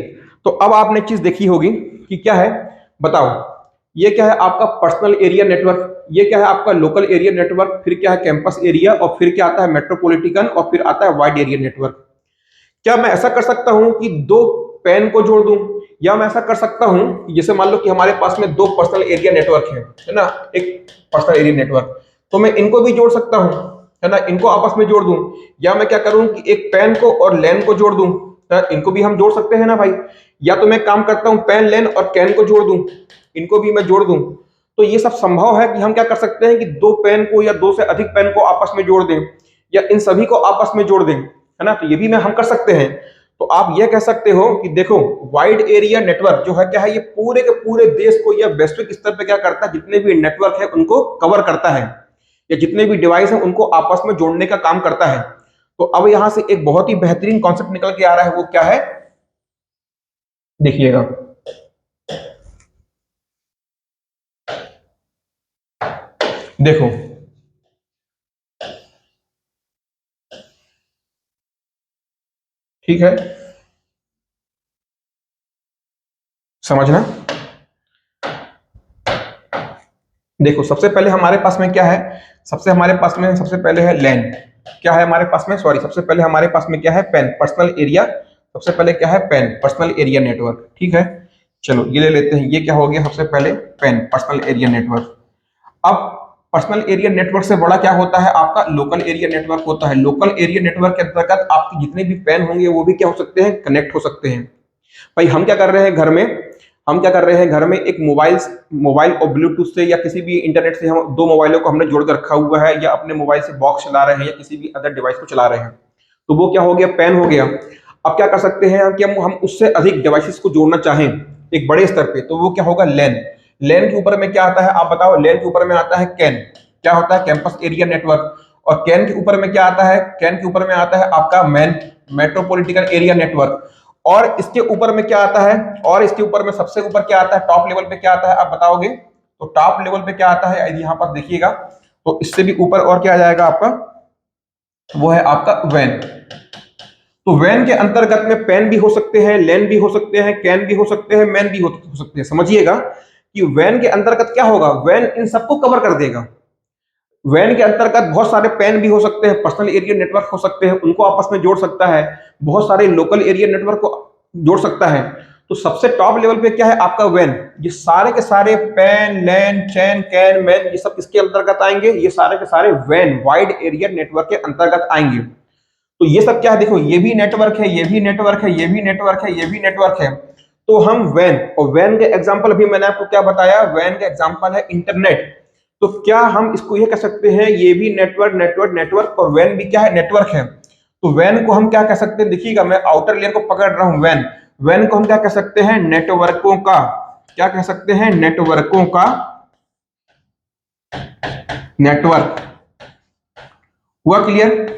तो अब आपने चीज देखी होगी कि क्या है, बताओ ये क्या है, आपका पर्सनल एरिया नेटवर्क, ये क्या है आपका लोकल एरिया नेटवर्क, फिर क्या है कैंपस एरिया, और फिर क्या आता है मेट्रोपॉलिटन, और फिर आता है वाइड एरिया नेटवर्क। क्या मैं ऐसा कर सकता हूं कि दो पेन को जोड़ दूं, या मैं ऐसा कर सकता हूं कि जैसे मान लो कि हमारे पास में दो पर्सनल एरिया नेटवर्क है ना, एक पर्सनल एरिया नेटवर्क, तो मैं इनको भी जोड़ सकता हूं, है ना, इनको आपस में जोड़ दूं। या मैं क्या करूं कि एक पेन को और लैन को जोड़ दूं, इनको भी हम जोड़ सकते हैं ना भाई। या तो मैं काम करता हूं पेन लैन और कैन को जोड़ दूं, इनको भी मैं जोड़ दूं। तो ये सब संभव है कि हम क्या कर सकते हैं कि दो पेन को या दो से अधिक पेन को आपस में जोड़ दें, या इन सभी को आपस में जोड़ दें, है ना। तो ये भी मैं हम कर सकते हैं। तो आप ये कह सकते हो कि देखो वाइड एरिया नेटवर्क जो है क्या है, ये पूरे के पूरे देश को या वैश्विक स्तर पे क्या करता है, जितने भी नेटवर्क है उनको कवर करता है, या जितने भी डिवाइस है उनको आपस में जोड़ने का काम करता है। तो अब यहां से एक बहुत ही बेहतरीन कॉन्सेप्ट निकल के आ रहा है, वो क्या है, देखिएगा। देखो ठीक है, समझना। देखो सबसे पहले हमारे पास में क्या है, सबसे पहले है लैन। क्या है हमारे पास में, सॉरी, सबसे पहले हमारे पास में क्या है, पेन, पर्सनल एरिया। सबसे पहले क्या है, पेन, पर्सनल एरिया नेटवर्क, ठीक है। चलो ये ले लेते हैं, ये क्या हो गया, सबसे पहले पेन, पर्सनल एरिया नेटवर्क। अब पर्सनल एरिया नेटवर्क से बड़ा क्या होता है, आपका लोकल एरिया नेटवर्क होता है। लोकल एरिया नेटवर्क के अंतर्गत आपके जितने भी पेन होंगे वो भी क्या हो सकते हैं, कनेक्ट हो सकते हैं। भाई हम क्या कर रहे हैं घर में, एक मोबाइल मोबाइल और ब्लूटूथ से या किसी भी इंटरनेट से, हम दो मोबाइलों को हमने जोड़ कर रखा हुआ है, या अपने मोबाइल से बॉक्स चला रहे हैं, या किसी भी अदर डिवाइस को चला रहे हैं, तो वो क्या हो गया, पेन हो गया। अब क्या कर सकते हैं कि हम उससे अधिक डिवाइसेस को जोड़ना चाहें एक बड़े स्तर पे, तो वो क्या होगा, लैन। लैन के ऊपर में क्या आता है, आप बताओ। लैन के ऊपर में आता है कैन, क्या होता है, कैंपस एरिया नेटवर्क। और कैन के ऊपर में क्या आता है, कैन के ऊपर में आता है आपका मैन, मेट्रोपॉलिटन एरिया नेटवर्क। और इसके ऊपर में क्या आता है, और इसके ऊपर में सबसे ऊपर क्या आता है, टॉप लेवल पे क्या आता है, आप बताओगे। तो टॉप लेवल पे क्या आता है, यदि यहां पर देखिएगा तो इससे भी ऊपर और क्या आ जाएगा आपका, वो है आपका वैन। तो वैन के अंतर्गत में पेन भी हो सकते हैं, लैन भी हो सकते हैं, कैन भी हो सकते हैं, मैन भी हो सकते हैं। समझिएगा कि वैन के अंतर्गत क्या होगा, वैन इन सबको कवर कर देगा। वैन के अंतर्गत बहुत सारे पेन भी हो सकते हैं, पर्सनल एरिया नेटवर्क हो सकते हैं, उनको आपस में जोड़ सकता है, बहुत सारे लोकल एरिया नेटवर्क को जोड़ सकता है। तो सबसे टॉप लेवल पे क्या है आपका वैन। ये सारे के सारे पेन, लैन, चैन, कैन, मैन, ये सब किसके अंतर्गत आएंगे, ये सारे के सारे वैन, वाइड एरिया नेटवर्क के अंतर्गत आएंगे। तो ये सब क्या है, देखो ये भी नेटवर्क है, ये भी नेटवर्क है, ये भी नेटवर्क है, ये भी नेटवर्क है। तो हम वैन, और वैन के एग्जांपल अभी मैंने आपको क्या बताया, वैन के एग्जांपल है इंटरनेट। तो क्या हम इसको ये कह सकते हैं, ये भी नेटवर्क नेटवर्क नेटवर्क, और वैन भी क्या है, नेटवर्क है। तो वैन को हम क्या कह सकते हैं, देखिएगा मैं आउटर लेयर को पकड़ रहा हूं, वैन। वैन को हम क्या कह सकते हैं, नेटवर्कों का, क्या कह सकते हैं, नेटवर्कों का नेटवर्क। हुआ क्लियर?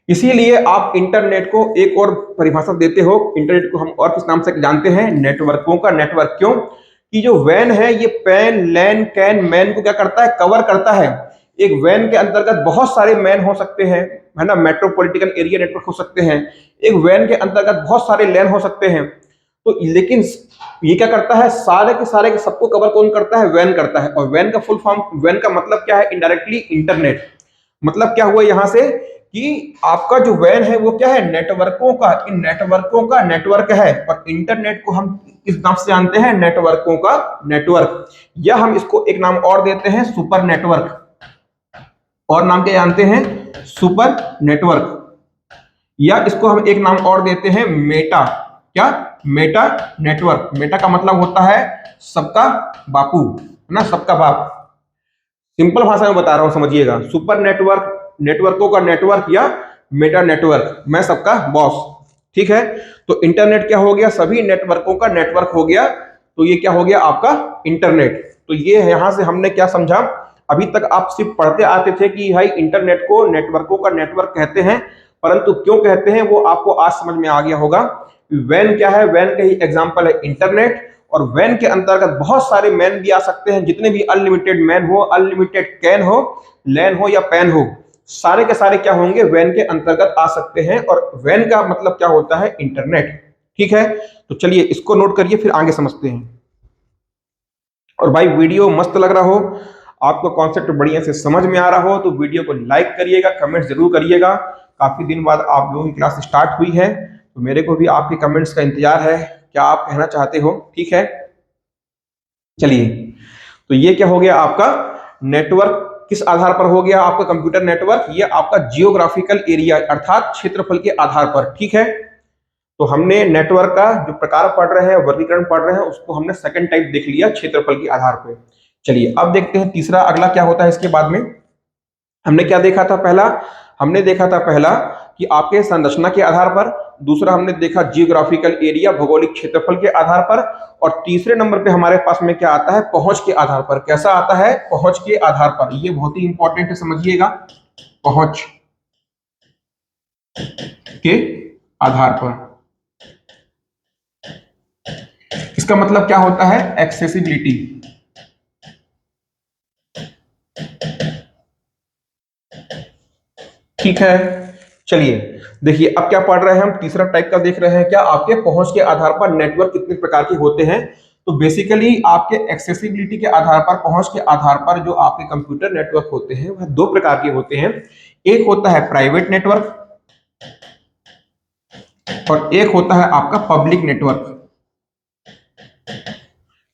इसीलिए आप इंटरनेट को एक और परिभाषा देते हो, इंटरनेट को हम और किस नाम से जानते हैं? नेटवर्कों का नेटवर्क। क्यों? कि जो वैन है ये पैन लैन कैन मैन को क्या करता है? कवर करता है। एक वैन के अंतर्गत बहुत सारे मैन हो सकते हैं, है ना, मेट्रोपॉलिटन एरिया नेटवर्क हो सकते हैं। एक वैन के अंतर्गत बहुत सारे लैन हो सकते हैं। तो लेकिन ये क्या करता है? सारे के सबको कवर कौन करता है? वैन करता है। और वैन का फुल फॉर्म, वैन का मतलब क्या है? Indirectly internet. मतलब क्या हुआ यहां से कि आपका जो वैन है वो क्या है? नेटवर्कों का, इन नेटवर्कों का नेटवर्क है। और इंटरनेट को हम किस नाम से जानते हैं? नेटवर्कों का नेटवर्क। या हम इसको एक नाम और देते हैं, सुपर नेटवर्क। और नाम क्या जानते हैं? Super network. या इसको हम एक नाम और देते हैं, मेटा। क्या? Meta network. मेटा का मतलब होता है सबका बापू, है ना, सबका बाप। सिंपल भाषा में बता रहा हूं, समझिएगा। सुपर नेटवर्क, नेटवर्कों का नेटवर्क, या मेटा नेटवर्क, मैं सबका बॉस। ठीक है? तो इंटरनेट क्या हो गया? सभी नेटवर्कों का नेटवर्क हो गया। तो ये क्या हो गया? आपका इंटरनेट। तो ये यहां से हमने क्या समझा? अभी तक आप सिर्फ पढ़ते आते थे कि भाई इंटरनेट को नेटवर्कों का नेटवर्क कहते हैं, परंतु क्यों कहते हैं वो आपको आज समझ में आ गया होगा। वैन क्या है? वैन का ही एग्जांपल है इंटरनेट। और वैन के अंतर्गत बहुत सारे मैन भी आ सकते हैं, जितने भी अनलिमिटेड मैन हो, अनलिमिटेड कैन हो, लैन हो या पैन हो, सारे के सारे क्या होंगे? वैन के अंतर्गत आ सकते हैं। और वैन का मतलब क्या होता है? इंटरनेट। ठीक है? तो चलिए इसको नोट करिए, फिर आगे समझते हैं। और भाई वीडियो मस्त लग रहा हो, आपको कॉन्सेप्ट बढ़िया से समझ में आ रहा हो, तो वीडियो को लाइक करिएगा, कमेंट जरूर करिएगा। काफी दिन बाद आप लोगों की क्लास स्टार्ट हुई है, तो मेरे को भी आपके कमेंट्स का इंतजार है, क्या आप कहना चाहते हो। ठीक है? चलिए, तो ये क्या हो गया आपका नेटवर्क? किस आधार पर हो गया आपका कंप्यूटर नेटवर्क? ये आपका जियोग्राफिकल एरिया अर्थात क्षेत्रफल के आधार पर। ठीक है? तो हमने नेटवर्क का जो प्रकार पढ़ रहे हैं, वर्गीकरण पढ़ रहे हैं, उसको हमने सेकंड टाइप देख लिया, क्षेत्रफल के आधार पर। चलिए अब देखते हैं तीसरा, अगला क्या होता है इसके बाद में। हमने क्या देखा था? पहला हमने देखा था पहला कि आपके संरचना के आधार पर। दूसरा हमने देखा जियोग्राफिकल एरिया, भौगोलिक क्षेत्रफल के आधार पर। और तीसरे नंबर पे हमारे पास में क्या आता है? पहुंच के आधार पर। कैसा आता है? पहुंच के आधार पर। ये बहुत ही इंपॉर्टेंट है, समझिएगा। पहुंच के आधार पर, इसका मतलब क्या होता है? एक्सेसिबिलिटी। ठीक है? चलिए देखिए, अब क्या पढ़ रहे हैं हम? तीसरा टाइप का देख रहे हैं। क्या? आपके पहुंच के आधार पर नेटवर्क कितने प्रकार के होते हैं। तो बेसिकली आपके एक्सेसिबिलिटी के आधार पर, पहुंच के आधार पर जो आपके कंप्यूटर नेटवर्क होते हैं वह दो प्रकार के होते हैं। एक होता है प्राइवेट नेटवर्क और एक होता है आपका पब्लिक नेटवर्क।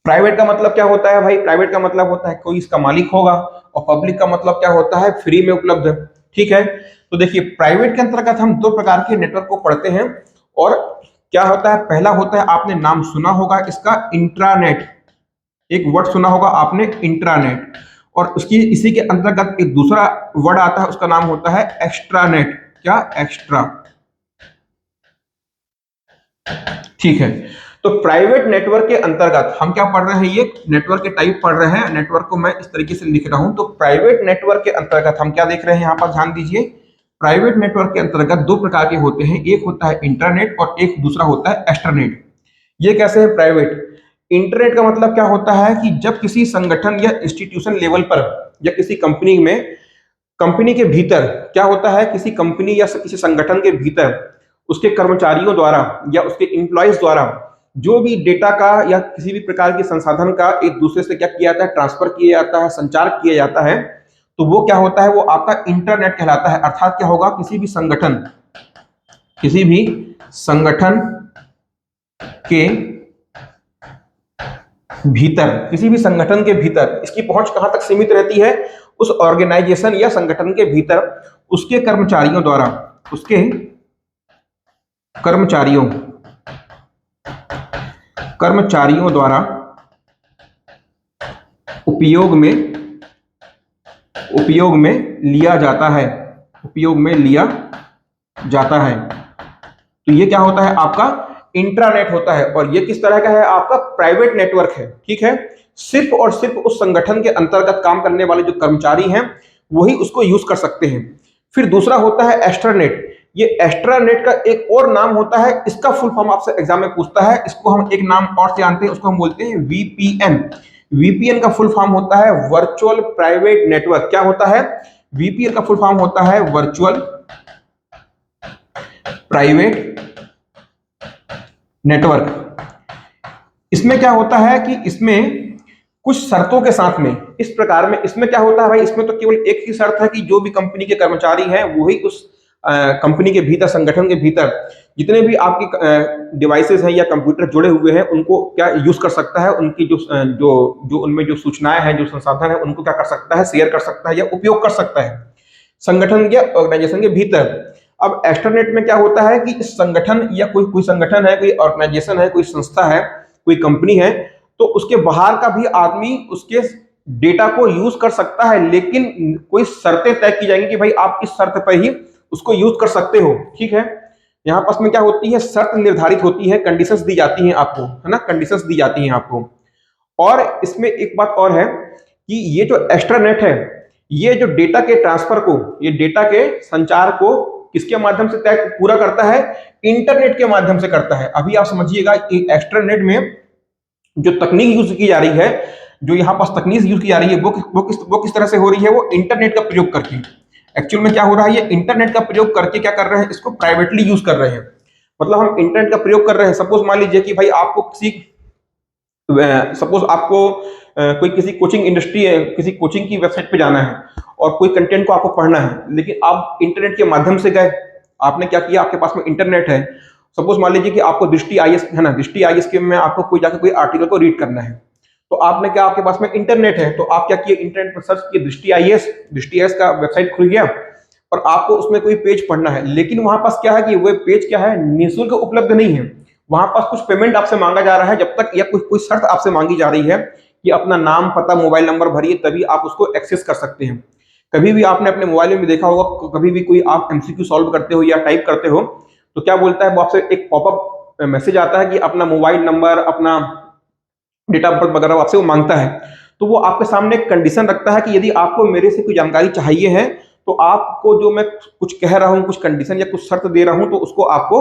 प्राइवेट का मतलब क्या होता है भाई? प्राइवेट का मतलब होता है कोई इसका मालिक होगा। और पब्लिक का मतलब क्या होता है? फ्री में उपलब्ध। ठीक है? तो देखिए, प्राइवेट के अंतर्गत हम दो प्रकार के नेटवर्क को पढ़ते हैं। और क्या होता है? पहला होता है, आपने नाम सुना होगा इसका, इंट्रानेट। एक वर्ड सुना होगा आपने, इंट्रानेट। और उसकी इसी के अंतर्गत एक दूसरा वर्ड आता है, उसका नाम होता है एक्स्ट्रानेट। क्या? एक्स्ट्रा। ठीक है? तो प्राइवेट नेटवर्क के अंतर्गत हम क्या पढ़ रहे हैं? ये नेटवर्क के टाइप पढ़ रहे हैं। नेटवर्क को मैं इस तरीके से लिख रहा हूं। तो प्राइवेट नेटवर्क के अंतर्गत हम क्या देख रहे हैं? यहां पर ध्यान दीजिए। प्राइवेट नेटवर्क के अंतर्गत दो प्रकार के होते हैं, एक होता है इंटरनेट और एक दूसरा होता है एक्सटरनेट। ये कैसे है प्राइवेट? इंटरनेट का मतलब क्या होता है कि जब किसी संगठन या इंस्टीट्यूशन लेवल पर या किसी कंपनी में, कंपनी के भीतर क्या होता है, किसी कंपनी या किसी संगठन के भीतर उसके कर्मचारियों द्वारा या उसके इंप्लॉइज द्वारा जो भी डेटा का या किसी भी प्रकार के संसाधन का एक दूसरे से क्या किया जाता है? ट्रांसफर किया जाता है, संचार किया जाता है। तो वो क्या होता है? वो आपका इंटरनेट कहलाता है। अर्थात क्या होगा? किसी भी संगठन के भीतर, किसी भी संगठन के भीतर इसकी पहुंच कहां तक सीमित रहती है? उस ऑर्गेनाइजेशन या संगठन के भीतर उसके कर्मचारियों द्वारा, उसके कर्मचारियों द्वारा उपयोग में लिया जाता है। उपयोग में लिया जाता है। तो ये क्या होता है? आपका इंट्रानेट होता है, और ये किस तरह का है, आपका प्राइवेट नेटवर्क है, ठीक है। सिर्फ और सिर्फ उस संगठन के अंतर्गत काम करने वाले जो कर्मचारी हैं वही उसको यूज कर सकते हैं। फिर दूसरा होता है एक्स्ट्रानेट। ये एक्स्ट्रानेट का एक और नाम होता है, इसका फुल फॉर्म आपसे एग्जाम में पूछता है, इसको हम एक नाम और से जानते हैं, उसको हम बोलते हैं वीपीएन। वीपीएन का फुल फॉर्म होता है वर्चुअल प्राइवेट नेटवर्क। क्या होता है, वीपीएन का फुल फॉर्म होता है वर्चुअल प्राइवेट नेटवर्क। इसमें क्या होता है कि इसमें कुछ शर्तों के साथ में, इस प्रकार में, इसमें क्या होता है भाई, इसमें तो केवल एक ही शर्त है कि जो भी कंपनी के कर्मचारी हैं वही उस कंपनी के भीतर, संगठन के भीतर जितने भी आपकी डिवाइसेस हैं या कंप्यूटर जुड़े हुए हैं उनको क्या यूज कर सकता है, उनकी जो जो जो उनमें जो सूचनाएं हैं, जो संसाधन है, उनको क्या कर सकता है, शेयर कर सकता है या उपयोग कर सकता है संगठन या ऑर्गेनाइजेशन के भीतर। अब एक्सटर्नेट में क्या होता है कि इस संगठन या कोई कोई संगठन है, कोई ऑर्गेनाइजेशन है, कोई संस्था है, कोई कंपनी है, तो उसके बाहर का भी आदमी उसके डेटा को यूज कर सकता है, लेकिन कोई शर्तें तय की जाएंगी कि भाई आप इस शर्त पर ही उसको यूज कर सकते हो, ठीक है। यहाँ पास में क्या होती है, शर्त निर्धारित होती है, कंडीशंस दी जाती हैं आपको, है ना, कंडीशंस दी जाती हैं आपको। और इसमें एक बात और है कि ये जो एक्स्ट्रानेट है, ये जो डेटा के ट्रांसफर को, ये डेटा के संचार को किसके माध्यम से तय पूरा करता है, इंटरनेट के माध्यम से करता है। अभी आप समझिएगा कि एक्स्ट्रानेट में जो तकनीक यूज की जा रही है, जो यहाँ पास तकनीक यूज की जा रही है, वो किस तरह से हो रही है, वो इंटरनेट का प्रयोग करके। एक्चुअल में क्या हो रहा है, ये इंटरनेट का प्रयोग करके क्या कर रहे हैं, इसको प्राइवेटली यूज कर रहे हैं। मतलब हम इंटरनेट का प्रयोग कर रहे हैं, सपोज मान लीजिए कि भाई आपको सपोज आपको कोई किसी कोचिंग इंडस्ट्री है, किसी कोचिंग की वेबसाइट पे जाना है और कोई कंटेंट को आपको पढ़ना है, लेकिन आप इंटरनेट के माध्यम से गए, आपने क्या किया, आपके पास में इंटरनेट है। सपोज मान लीजिए कि आपको दृष्टि आईएएस है ना, दृष्टि आईएएस के में आपको कोई जाकर कोई आर्टिकल को रीड करना है, तो आपने क्या, आपके पास में इंटरनेट है, तो आप क्या किए, इंटरनेट पर सर्च किए दृष्टि आईएएस का वेबसाइट खुल गया और आपको उसमें कोई पेज पढ़ना है, लेकिन वहां पास क्या है कि वो पेज क्या है, निःशुल्क उपलब्ध नहीं है। वहां पास कुछ पेमेंट आपसे मांगा जा रहा है, जब तक या कोई शर्त आपसे मांगी जा रही है कि अपना नाम, पता, मोबाइल नंबर भरिए, तभी आप उसको एक्सेस कर सकते हैं। कभी भी आपने अपने मोबाइल में देखा होगा, कभी भी कोई आप एमसीक्यू सॉल्व करते हो या टाइप करते हो, तो क्या बोलता है वो, आपसे एक पॉपअप मैसेज आता है कि अपना मोबाइल नंबर, अपना डेट ऑफ बर्थ वगैरह आपसे वो मांगता है। तो वो आपके सामने एक कंडीशन रखता है कि यदि आपको मेरे से कोई जानकारी चाहिए है, तो आपको जो मैं कुछ कह रहा हूं, कुछ कंडीशन या कुछ शर्त दे रहा हूं, तो उसको आपको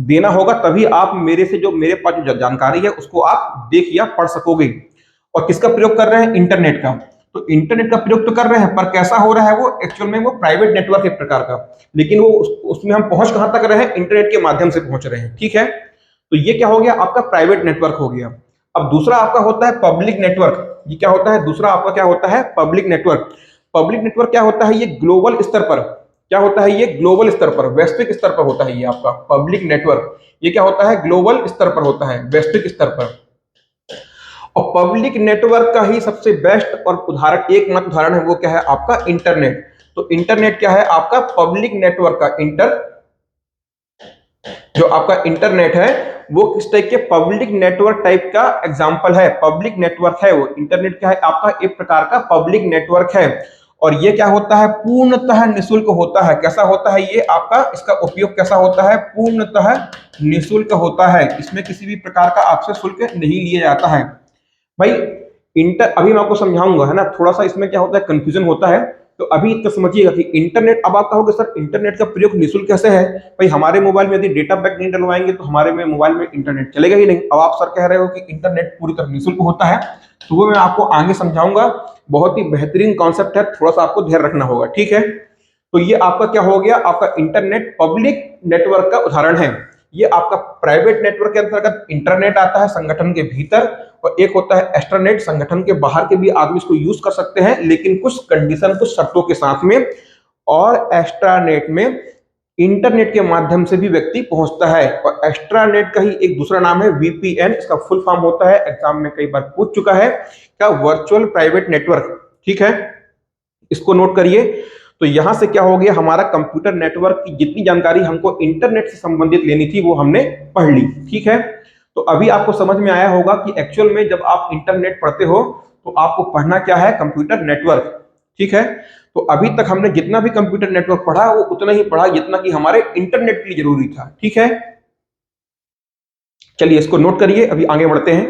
देना होगा, तभी आप मेरे से जो मेरे पास जो जानकारी है उसको आप देख या पढ़ सकोगे। और किसका प्रयोग कर रहे हैं, इंटरनेट का। तो इंटरनेट का प्रयोग तो कर रहे हैं, पर कैसा हो रहा है वो, एक्चुअल में वो प्राइवेट नेटवर्क एक प्रकार का, लेकिन वो उसमें हम पहुंच कहां तक रहे हैं, इंटरनेट के माध्यम से पहुंच रहे हैं, ठीक है। तो ये क्या हो गया, आपका प्राइवेट नेटवर्क हो गया। अब दूसरा आपका होता है पब्लिक नेटवर्क। ये क्या होता है, दूसरा आपका क्या होता है, पब्लिक नेटवर्क। पब्लिक नेटवर्क क्या होता है, ये ग्लोबल स्तर पर, क्या होता है, ये ग्लोबल स्तर पर, वैश्विक स्तर पर होता है ये आपका पब्लिक नेटवर्क। ये क्या होता है, ग्लोबल स्तर पर होता है, वैश्विक स्तर पर। और पब्लिक नेटवर्क का ही सबसे बेस्ट और उदाहरण, एकमात्र उदाहरण है, वो क्या है, आपका इंटरनेट। तो इंटरनेट क्या है, आपका पब्लिक नेटवर्क का जो आपका इंटरनेट है वो किस टाइप के, पब्लिक नेटवर्क टाइप का एग्जांपल है, पब्लिक नेटवर्क है वो। इंटरनेट क्या है, आपका एक प्रकार का पब्लिक नेटवर्क है। और ये क्या होता है, पूर्णतः निःशुल्क होता है। कैसा होता है ये आपका, इसका उपयोग कैसा होता है, पूर्णतः निःशुल्क होता है। इसमें किसी भी प्रकार का आपसे शुल्क नहीं लिया जाता है भाई। अभी मैं आपको समझाऊंगा, है ना, थोड़ा सा इसमें क्या होता है, कंफ्यूजन होता है। तो अभी इतना समझिएगा कि इंटरनेट, अब आप कहोगे सर इंटरनेट का प्रयोग निःशुल्क कैसे है, भाई हमारे मोबाइल में यदि डेटा पैक नहीं डलवाएंगे तो हमारे में मोबाइल में इंटरनेट चलेगा ही नहीं। अब आप सर कह रहे हो कि इंटरनेट पूरी तरह निःशुल्क होता है, तो वो मैं आपको आगे समझाऊंगा। बहुत ही बेहतरीन कॉन्सेप्ट है, थोड़ा सा आपको ध्यान रखना होगा, ठीक है। तो ये आपका क्या हो गया, आपका इंटरनेट पब्लिक नेटवर्क का उदाहरण है। ये आपका प्राइवेट नेटवर्क के अंतर्गत इंटरनेट आता है संगठन के भीतर, और एक होता है एक्स्ट्रानेट, संगठन के बाहर के भी आदमी इसको यूज कर सकते हैं, लेकिन कुछ कंडीशन, कुछ शर्तों के साथ में। और एक्स्ट्रानेट में इंटरनेट के माध्यम से भी व्यक्ति पहुंचता है। और एक्स्ट्रानेट का ही एक दूसरा नाम है वीपीएन। इसका फुल फॉर्म होता है, एग्जाम में कई बार पूछ चुका है, क्या, वर्चुअल प्राइवेट नेटवर्क, ठीक है, इसको नोट करिए। तो यहां से क्या हो गया, हमारा कंप्यूटर नेटवर्क की जितनी जानकारी हमको इंटरनेट से संबंधित लेनी थी वो हमने पढ़ ली, ठीक है। तो अभी आपको समझ में आया होगा कि एक्चुअल में जब आप इंटरनेट पढ़ते हो तो आपको पढ़ना क्या है, कंप्यूटर नेटवर्क, ठीक है। तो अभी तक हमने जितना भी कंप्यूटर नेटवर्क पढ़ा वो उतना ही पढ़ा जितना कि हमारे इंटरनेट के लिए जरूरी था, ठीक है। चलिए इसको नोट करिए, अभी आगे बढ़ते हैं,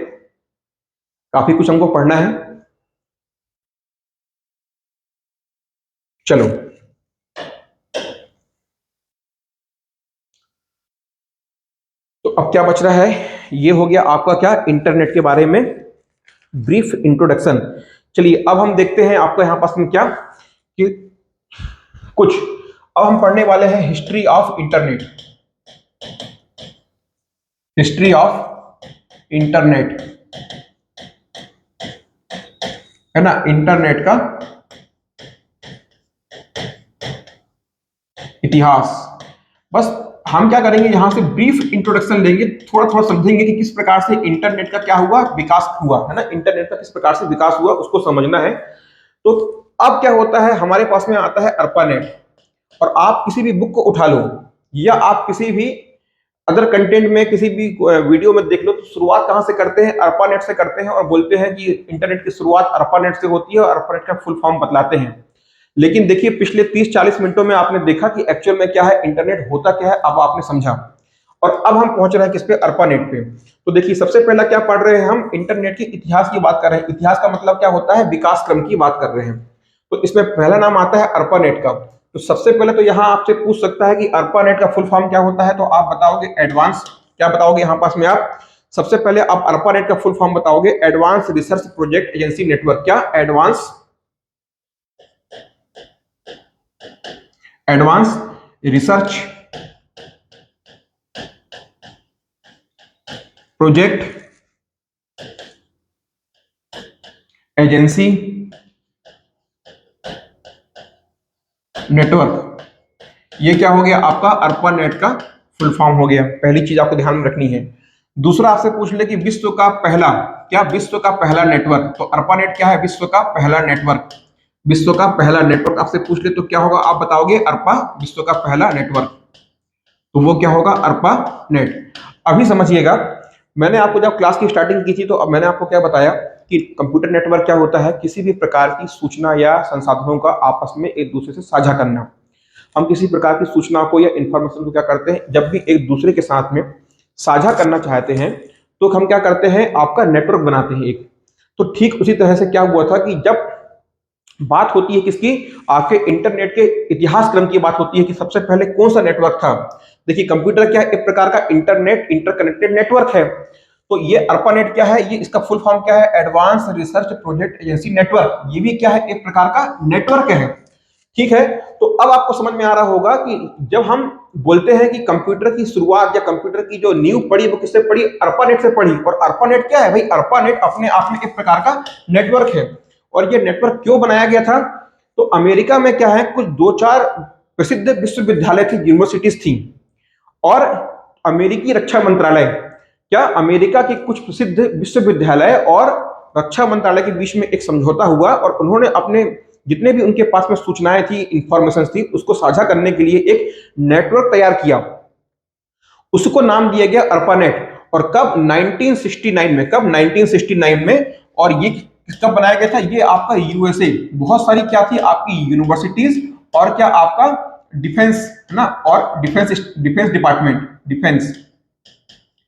काफी कुछ हमको पढ़ना है। चलो तो अब क्या बच रहा है, ये हो गया आपका क्या, इंटरनेट के बारे में ब्रीफ इंट्रोडक्शन। चलिए अब हम देखते हैं आपको यहां पास में क्या कि कुछ, अब हम पढ़ने वाले हैं history of internet. History of internet है ना, इंटरनेट का इतिहास। बस हम क्या करेंगे, यहां से ब्रीफ इंट्रोडक्शन लेंगे, थोड़ा थोड़ा समझेंगे कि किस प्रकार से इंटरनेट का क्या हुआ, विकास हुआ है ना, इंटरनेट का किस प्रकार से विकास हुआ उसको समझना है। तो अब क्या होता है, हमारे पास में आता है अर्पानेट, और आप किसी भी बुक को उठा लो या आप किसी भी अदर कंटेंट में किसी भी वीडियो में देख लो, तो शुरुआत कहां से करते हैं, अर्पानेट से करते हैं, और बोलते हैं कि इंटरनेट की शुरुआत अर्पानेट से होती है और अर्पानेट का फुल फॉर्म बतलाते हैं। लेकिन देखिए पिछले 30-40 मिनटों में आपने देखा कि एक्चुअल में क्या है, इंटरनेट होता क्या है, अब आपने समझा। और अब हम पहुंच रहे हैं किस पे, अर्पानेट पे। तो देखिए सबसे पहला क्या पढ़ रहे हैं हम, इंटरनेट के इतिहास की बात कर रहे हैं। इतिहास का मतलब क्या होता है, विकास क्रम की बात कर रहे हैं। तो इसमें पहला नाम आता है अर्पानेट का। तो सबसे पहले तो यहाँ आपसे पूछ सकता है कि अर्पानेट का फुल फॉर्म क्या होता है, तो आप बताओगे एडवांस, क्या बताओगे यहाँ पास में आप, सबसे पहले आप अर्पानेट का फुल फॉर्म बताओगे, advance research project agency network. क्या, advance research project agency network. ये क्या हो गया आपका, अर्पानेट का फुल फॉर्म हो गया। पहली चीज आपको ध्यान में रखनी है। दूसरा आपसे पूछ ले कि विश्व का पहला, क्या विश्व का पहला नेटवर्क, तो अर्पानेट क्या है, विश्व का पहला नेटवर्क। विश्व का पहला नेटवर्क आपसे पूछ ले तो क्या होगा, आप बताओगे अर्पा, विश्व का पहला नेटवर्क, तो वो क्या होगा, अर्पा नेट। अभी समझिएगा, मैंने आपको जब क्लास की स्टार्टिंग की थी तो अब मैंने आपको क्या बताया कि कंप्यूटर नेटवर्क क्या होता है, किसी भी प्रकार की सूचना या संसाधनों का आपस में एक दूसरे से साझा करना। हम किसी प्रकार की सूचना को या इंफॉर्मेशन को क्या करते हैं, जब भी एक दूसरे के साथ में साझा करना चाहते हैं तो हम क्या करते हैं, आपका नेटवर्क बनाते हैं एक। तो ठीक उसी तरह से क्या हुआ था कि जब बात होती है किसकी, आपके इंटरनेट के इतिहास क्रम की बात होती है कि सबसे पहले कौन सा नेटवर्क था। देखिए कंप्यूटर क्या है, एक प्रकार का इंटरनेट इंटरकनेक्टेड नेटवर्क है। तो ये अर्पानेट क्या है, ये इसका फुल फॉर्म क्या है, advance research project agency network. ये भी क्या है, एक प्रकार का नेटवर्क है। ठीक है, तो अब आपको समझ में आ रहा होगा कि जब हम बोलते हैं कि कंप्यूटर की शुरुआत या कंप्यूटर की जो नींव पड़ी वो किससे पड़ी, अर्पानेट से पड़ी। और अर्पानेट क्या है भाई, अर्पानेट अपने आप में एक प्रकार का नेटवर्क है। और ये नेटवर्क क्यों बनाया गया था, तो अमेरिका में क्या है, कुछ 2-4 प्रसिद्ध विश्वविद्यालय थी, यूनिवर्सिटीज थी, और अमेरिकी रक्षा मंत्रालय, क्या अमेरिका के कुछ प्रसिद्ध विश्वविद्यालय और रक्षा मंत्रालय के बीच में एक समझौता हुआ, और उन्होंने अपने जितने भी उनके पास में सूचनाएं थी, इंफॉर्मेशन थी, उसको साझा करने के लिए एक नेटवर्क तैयार किया। उसको नाम दिया गया अर्पानेट। और कब, 1969 में, कब 1969 में। और ये कब बनाया गया था, ये आपका यूएसए, बहुत सारी क्या थी आपकी यूनिवर्सिटीज, और क्या आपका डिफेंस ना, और डिफेंस डिफेंस डिपार्टमेंट, डिफेंस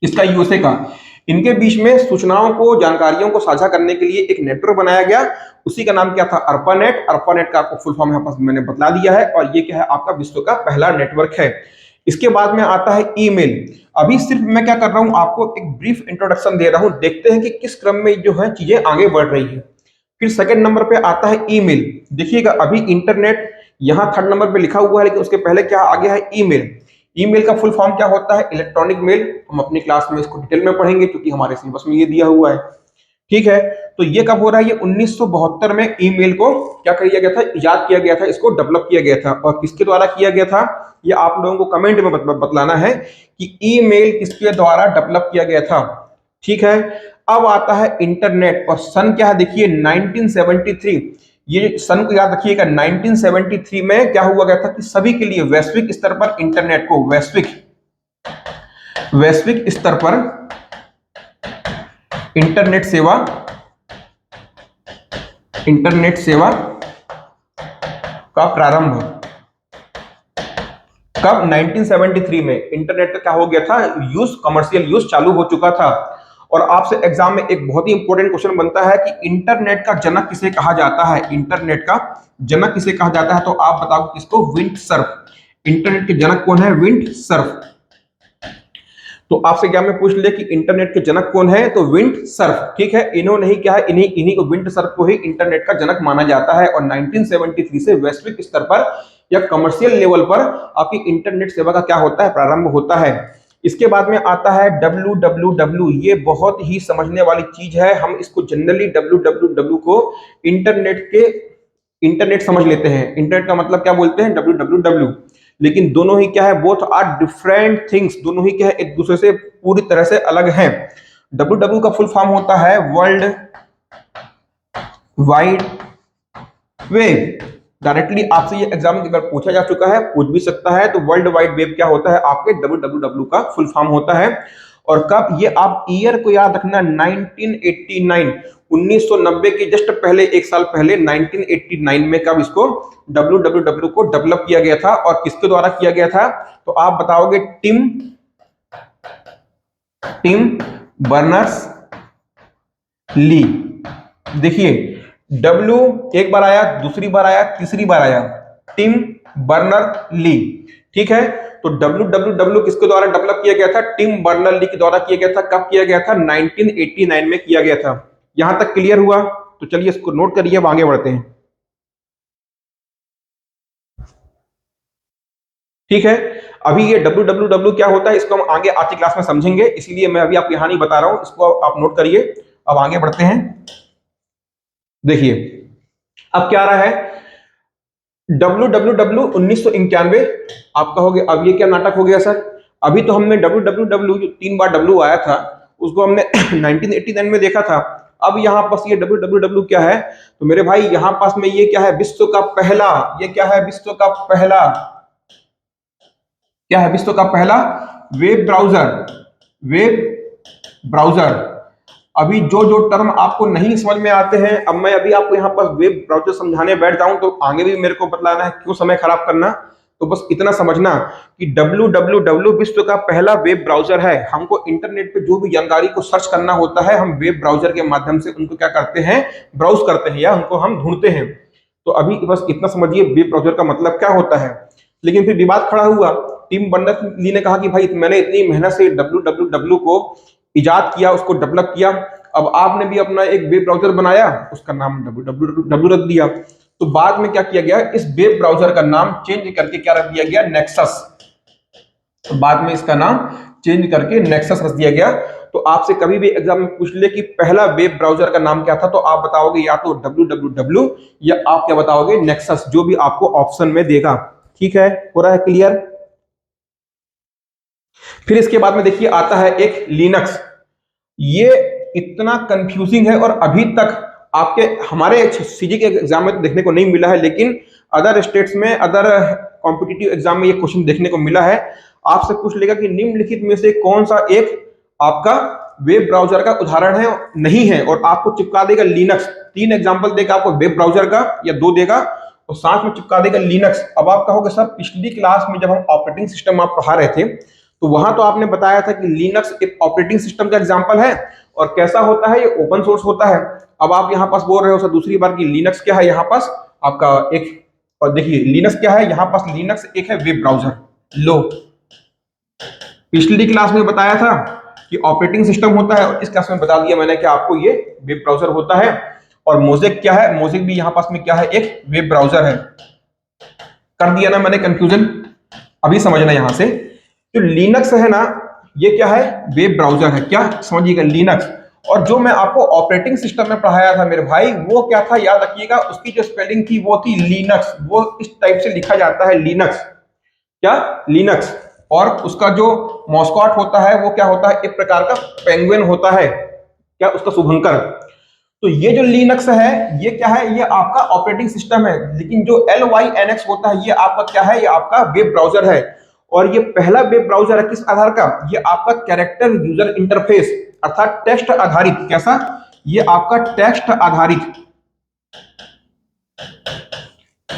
इसका, यूएसए का, इनके बीच में सूचनाओं को, जानकारियों को साझा करने के लिए एक नेटवर्क बनाया गया। उसी का नाम क्या था, अर्पानेट। अर्पानेट का आपको फुल फॉर्म यहाँ पर मैंने बतला दिया है, और ये क्या है आपका विश्व का पहला नेटवर्क है। इसके बाद में आता है ईमेल। अभी सिर्फ मैं क्या कर रहा हूं, आपको एक ब्रीफ इंट्रोडक्शन दे रहा हूं, देखते हैं कि किस क्रम में जो है चीजें आगे बढ़ रही है। फिर सेकंड नंबर पे आता है ईमेल। देखिएगा अभी इंटरनेट यहाँ थर्ड नंबर पे लिखा हुआ है, लेकिन उसके पहले क्या आ गया है, ईमेल। ईमेल का फुल फॉर्म क्या होता है, इलेक्ट्रॉनिक मेल। हम अपनी क्लास में इसको डिटेल में पढ़ेंगे क्योंकि हमारे सिलेबस में ये दिया हुआ है। ठीक है, तो ये कब हो रहा है, ये 1972 में ईमेल को क्या किया गया था, इजाद किया गया था, इसको डेवलप किया गया था। और किसके द्वारा किया गया था, ये आप लोगों को कमेंट में बतलाना है कि ईमेल किसके द्वारा डेवलप किया गया था। ठीक है, अब आता है इंटरनेट, और सन क्या है, देखिए 1973। ये सन को याद रखिएगा, 1973 में क्या हुआ गया था कि सभी के लिए वैश्विक स्तर पर इंटरनेट को, वैश्विक स्तर पर इंटरनेट सेवा का प्रारंभ कब? 1973 में इंटरनेट का क्या हो गया था, यूज, कमर्शियल यूज चालू हो चुका था। और आपसे एग्जाम में एक बहुत ही इंपॉर्टेंट क्वेश्चन बनता है कि इंटरनेट का जनक किसे कहा जाता है, इंटरनेट का जनक किसे कहा जाता है, तो आप बताओ किसको? विंडसर्फ। इंटरनेट के जनक कौन है? विंडसर्फ। तो आपसे क्या मैं पूछ लिया कि इंटरनेट के जनक कौन है, तो विंडसर्फ। ठीक है, इन्होंने ही क्या है, इन्हीं इन्हीं को, विंडसर्फ को ही इंटरनेट का जनक माना जाता है। और 1973 से वैश्विक स्तर पर या कमर्शियल लेवल पर आपकी इंटरनेट सेवा का क्या होता है, प्रारंभ होता है। इसके बाद में आता है www। ये बहुत ही समझने वाली चीज है। हम इसको जनरली www को इंटरनेट समझ लेते हैं। इंटरनेट का मतलब क्या बोलते हैं? www। लेकिन दोनों ही क्या है? Both are different things. दोनों ही क्या है? एक दूसरे से पूरी तरह से अलग हैं। www का फुल फॉर्म होता है वर्ल्ड वाइड वेब। डायरेक्टली आपसे ये एग्जाम में अगर पूछा जा चुका है, पूछ भी सकता है, तो वर्ल्ड वाइड वेब क्या होता है? आपके www का फुल फॉर्म होता है। और कब? ये आप ईयर को याद रखना, 1989, 1990 के जस्ट पहले, एक साल पहले 1989 में कब इसको www को डेवलप किया गया था और किसके द्वारा किया गया था? तो आप बताओगे टिम बर्नर्स ली। देखिए, W एक बार आया, दूसरी बार आया, तीसरी बार आया, टिम बर्नर ली। ठीक है, तो www किसके द्वारा डेवलप किया गया था? टिम बर्नर ली के द्वारा किया गया था। कब किया गया था? 1989 में किया गया था। यहां तक क्लियर हुआ? तो चलिए इसको नोट करिए, अब आगे बढ़ते हैं। ठीक है, अभी ये www क्या होता है, इसको हम आगे आज की क्लास में समझेंगे, इसीलिए मैं अभी आपको यहां नहीं बता रहा हूं, इसको आप नोट करिए। अब आगे बढ़ते हैं। देखिए, अब क्या आ रहा है? www 1991। आप कहोगे अब ये क्या नाटक हो गया सर? अभी तो हमने www, जो 3 बार W आया था, उसको हमने 1989 में देखा था। अब यहाँ पास ये www क्या है? तो मेरे भाई यहाँ पास में ये क्या है? विश्व का पहला, ये क्या है? विश्व का पहला, क्या है? विश्व का पहला वेब ब्राउजर। Web browser. अभी जो जो टर्म आपको नहीं समझ में आते हैं, अब मैं अभी आपको यहाँ पर वेब ब्राउजर समझाने बैठ जाऊं तो आगे भी मेरे को बतलाना है, क्यों समय खराब करना। तो बस इतना समझना कि www विश्व का पहला वेब ब्राउजर है। हमको इंटरनेट पे जो भी जानकारी को सर्च करना होता है, हम वेब ब्राउजर के माध्यम से उनको क्या करते हैं? ब्राउज करते हैं, या उनको हम ढूंढते हैं। तो अभी बस इतना समझिए वेब ब्राउजर का मतलब क्या होता है। लेकिन फिर विवाद खड़ा हुआ। टिम बर्नर्स ली ने कहा कि भाई मैंने इतनी मेहनत से www को इजाद किया, उसको डेवलप किया, अब आपने भी अपना एक वेब ब्राउजर बनाया, उसका नाम www रख दिया। तो बाद में क्या किया गया? इस वेब ब्राउजर का नाम चेंज करके क्या रख दिया गया? नेक्सस। तो बाद में इसका नाम चेंज करके नेक्सस रख दिया गया। तो आपसे कभी भी एग्जाम में पूछ ले कि पहला वेब ब्राउजर का नाम क्या था, तो आप बताओगे या तो www या आप क्या बताओगे? नेक्सस, जो भी आपको ऑप्शन में देगा। ठीक है, हो रहा है क्लियर? फिर इसके बाद में देखिए आता है एक लिनक्स। ये इतना कंफ्यूजिंग है और अभी तक आपके हमारे सीजी के एग्जाम में तो देखने को नहीं मिला है, लेकिन अदर स्टेट्स में, अदर कॉम्पिटिटिव एग्जाम में ये क्वेश्चन देखने को मिला है। आपसे पूछ लेगा कि निम्नलिखित में से कौन सा एक आपका वेब ब्राउजर का उदाहरण है, नहीं है, और आपको चिपका देगा लिनक्स। 3 एग्जाम्पल देगा आपको वेब ब्राउजर का, या 2 देगा, और साथ में चिपका देगा लिनक्स। अब आप कहोगे सर पिछली क्लास में जब हम ऑपरेटिंग सिस्टम आप पढ़ा रहे थे, तो वहां तो आपने बताया था कि लिनक्स एक ऑपरेटिंग सिस्टम का एग्जांपल है, और कैसा होता है? ये ओपन सोर्स होता है। अब आप यहां पास बोल रहे हो सर दूसरी बार कि लिनक्स क्या है? यहां पास आपका एक, और देखिए लिनक्स क्या है, यहां पास लिनक्स एक है वेब ब्राउजर। लो, पिछली क्लास में बताया था कि ऑपरेटिंग सिस्टम होता है, और इस क्लास में बता दिया मैंने कि आपको ये वेब ब्राउजर होता है। और मोज़ेक क्या है? मोज़ेक भी यहां पास में क्या है? एक वेब ब्राउजर है। कर दिया ना मैंने कंफ्यूजन? अभी समझना यहां से, जो लिनक्स है ना, ये क्या है? वेब ब्राउजर है। क्या समझिएगा? लिनक्स। और जो मैं आपको ऑपरेटिंग सिस्टम में पढ़ाया था मेरे भाई, वो क्या था? याद रखिएगा, उसकी जो स्पेलिंग थी वो थी लिनक्स। वो इस टाइप से लिखा जाता है, लिनक्स। क्या? लिनक्स। और उसका जो मॉस्कॉट होता है वो क्या होता है? एक प्रकार का पेंगुइन होता है। क्या? उसका शुभंकर। तो ये जो लिनक्स है, ये क्या है? ये आपका ऑपरेटिंग सिस्टम है। लेकिन जो LYNX होता है, ये आपका क्या है? ये आपका वेब ब्राउजर है। और ये पहला वेब ब्राउजर है किस आधार का? ये आपका कैरेक्टर यूजर इंटरफेस, अर्थात टेक्स्ट आधारित। कैसा? ये आपका टेक्स्ट आधारित,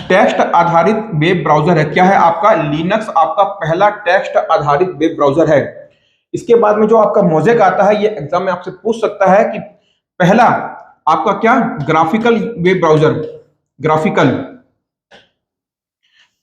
टेक्स्ट आधारित वेब ब्राउजर है। क्या है आपका? लिनक्स आपका पहला टेक्स्ट आधारित वेब ब्राउजर है। इसके बाद में जो आपका मोज़ेक आता है, ये एग्जाम में आपसे पूछ सकता है कि पहला आपका क्या? Graphical web browser. ग्राफिकल,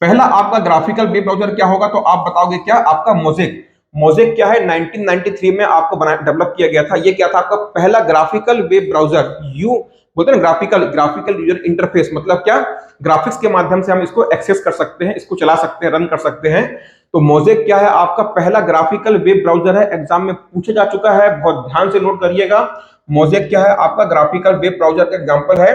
पहला आपका ग्राफिकल वेब ब्राउजर क्या होगा? तो आप बताओगे क्या? आपका मोज़ेक। मोज़ेक क्या है? 1993 में आपको बना डेवलप किया गया था। ये क्या था? आपका पहला ग्राफिकल वेब ब्राउजर। यू बोलते हैं ग्राफिकल, ग्राफिकल यूजर इंटरफेस मतलब क्या? ग्राफिक्स के माध्यम से हम इसको एक्सेस कर सकते हैं, इसको चला सकते हैं, रन कर सकते हैं। तो मोज़ेक क्या है? आपका पहला ग्राफिकल वेब ब्राउजर है। एग्जाम में पूछा जा चुका है, बहुत ध्यान से नोट करिएगा। मोज़ेक क्या है? आपका ग्राफिकल वेब ब्राउजर का एग्जांपल है।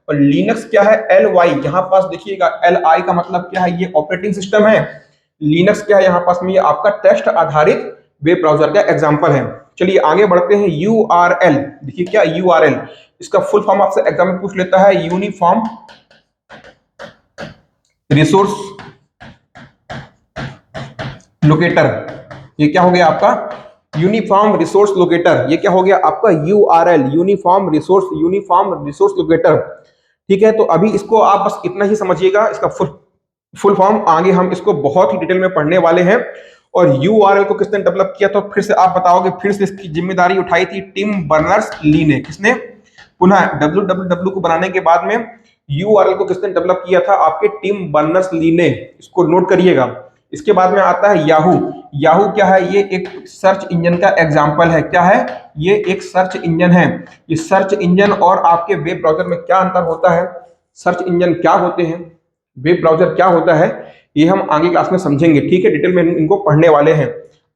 और लिनक्स क्या है? एल वाई, यहां पास देखिएगा एल आई का मतलब क्या है? ये ऑपरेटिंग सिस्टम है। लिनक्स क्या है? यहां पास में ये आपका टेक्स्ट आधारित वेब ब्राउजर का एग्जांपल है। चलिए आगे बढ़ते हैं। यूआरएल, देखिए क्या यूआरएल, इसका फुल फॉर्म आपसे एग्जाम में पूछ लेता है। Uniform resource locator. ये क्या हो गया आपका? Uniform resource locator. ये क्या हो गया आपका? URL, uniform resource locator. ठीक है, तो अभी इसको आप बस इतना ही समझिएगा, इसका फुल फॉर्म। आगे हम इसको बहुत ही डिटेल में पढ़ने वाले हैं। और यूआरएल को किसने डेवलप किया? तो फिर से आप बताओगे, फिर से इसकी जिम्मेदारी उठाई थी टिम बर्नर्स ली ने। किसने? पुनः www को बनाने के बाद में यूआरएल को किसने डेवलप किया था? आपके टिम बर्नर्स ली ने। इसको नोट करिएगा। इसके बाद में आता है याहू। याहू क्या है? ये एक सर्च इंजन का एग्जाम्पल है। क्या है? ये एक सर्च इंजन है। ये सर्च इंजन और आपके वेब ब्राउजर में क्या अंतर होता है? सर्च इंजन क्या होते हैं, वेब ब्राउजर क्या होता है, ये हम आगे क्लास में समझेंगे। ठीक है, डिटेल में इनको पढ़ने वाले हैं।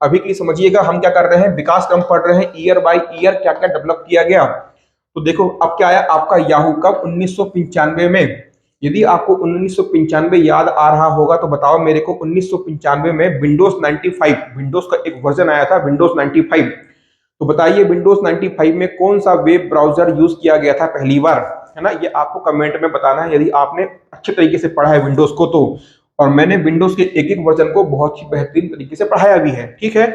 अभी के लिए समझिएगा हम क्या कर रहे हैं, विकास क्रम पढ़ रहे हैं, ईयर बाय ईयर क्या क्या डेवलप किया गया। तो देखो अब क्या आया आपका याहू, कब? 1995 में। यदि आपको 1995 याद आ रहा होगा तो बताओ मेरे को। 1995 में विंडोज 95, विंडोज का एक वर्जन आया था, विंडोज 95। तो बताइए विंडोज 95 में कौन सा वेब ब्राउजर यूज किया गया था पहली बार, है ना? ये आपको कमेंट में बताना है यदि आपने अच्छे तरीके से पढ़ा है विंडोज को तो। और मैंने विंडोज के एक एक वर्जन को बहुत ही बेहतरीन तरीके से पढ़ाया भी है। ठीक है,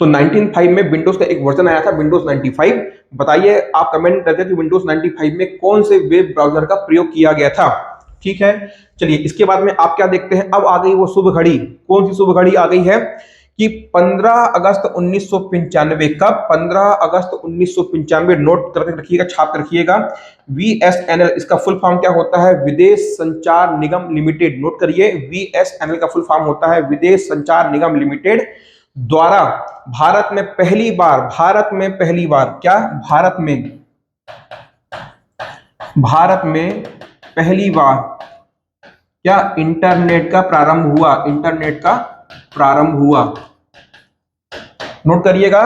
तो 1995 में विंडोज का एक वर्जन आया था, विंडोज 95। बताइए आप कमेंट करके कि विंडोज 95 में कौन से वेब ब्राउजर का प्रयोग किया गया था। ठीक है, चलिए इसके बाद में आप क्या देखते हैं, अब आ गई वो शुभ घड़ी। कौन सी शुभ घड़ी आ गई है? कि 15 अगस्त 1995। कब? 15 अगस्त 1995। नोट करके रखिएगा, छाप कर रखिएगा। वीएसएनएल, इसका फुल फॉर्म क्या होता है? विदेश संचार निगम लिमिटेड। नोट करिए, वीएसएनएल का फुल फॉर्म होता है विदेश संचार निगम लिमिटेड द्वारा भारत में पहली बार, क्या? भारत में पहली बार क्या? इंटरनेट का प्रारंभ हुआ, इंटरनेट का प्रारंभ हुआ। नोट करिएगा,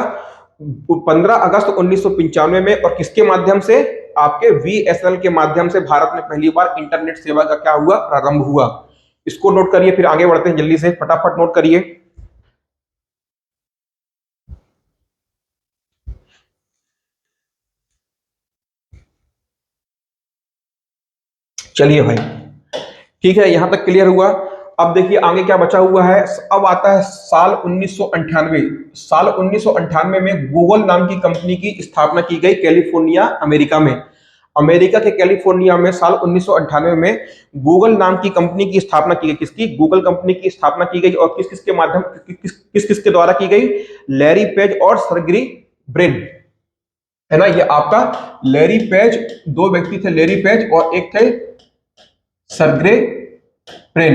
15 अगस्त 1995 में। और किसके माध्यम से? आपके वीएसएनएल के माध्यम से भारत में पहली बार इंटरनेट सेवा का क्या हुआ? प्रारंभ हुआ। इसको नोट करिए, फिर आगे बढ़ते हैं, जल्दी से फटाफट नोट करिए। चलिए भाई, ठीक है, यहां तक क्लियर हुआ। अब देखिए आगे क्या बचा हुआ है। अब आता है साल 1998। साल 1998 में गूगल नाम की कंपनी की स्थापना की गई कैलिफोर्निया, अमेरिका में। अमेरिका के कैलिफोर्निया में साल 1998 में गूगल नाम की कंपनी की स्थापना की गई। किसकी? गूगल कंपनी की स्थापना की गई। और किस किस के माध्यम, किस किस के द्वारा की गई? लैरी पेज और सर्गेई ब्रिन, है ना? ये आपका लैरी पेज, दो व्यक्ति थे, लैरी पेज और एक थे सर्गेई ब्रिन।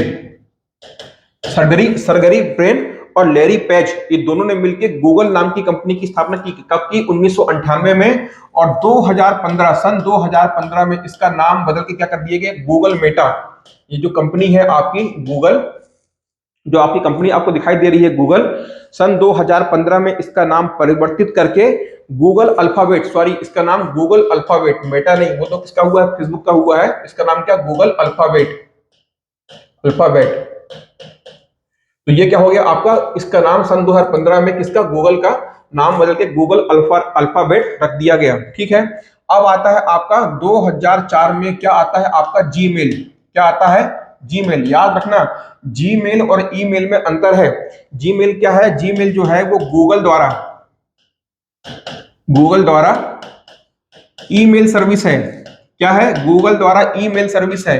सर्गेई ब्रिन और लैरी पेज, ये दोनों ने मिलकर गूगल नाम की कंपनी की स्थापना की। कब की? 1998 में। और 2015, सन 2015 में इसका नाम बदल के क्या कर दिए गए? Google Meta. ये जो कंपनी है आपकी गूगल, जो आपकी कंपनी आपको दिखाई दे रही है गूगल, सन 2015 में इसका नाम परिवर्तित करके गूगल अल्फाबेट, सॉरी इसका नाम गूगल अल्फाबेट, मेटा नहीं, वो तो किसका हुआ है? फेसबुक का हुआ है। इसका नाम क्या? Google alphabet, alphabet. तो ये क्या हो गया आपका? इसका नाम सन 2015 में किसका? गूगल का नाम बदल के गूगल अल्फाबेट रख दिया गया। ठीक है, अब आता है आपका 2004 में क्या आता है आपका? जीमेल। क्या आता है? जीमेल। याद रखना, जीमेल और ईमेल में अंतर है। जीमेल क्या है? जीमेल जो है वो गूगल द्वारा ईमेल सर्विस है। क्या है? गूगल द्वारा ईमेल सर्विस है।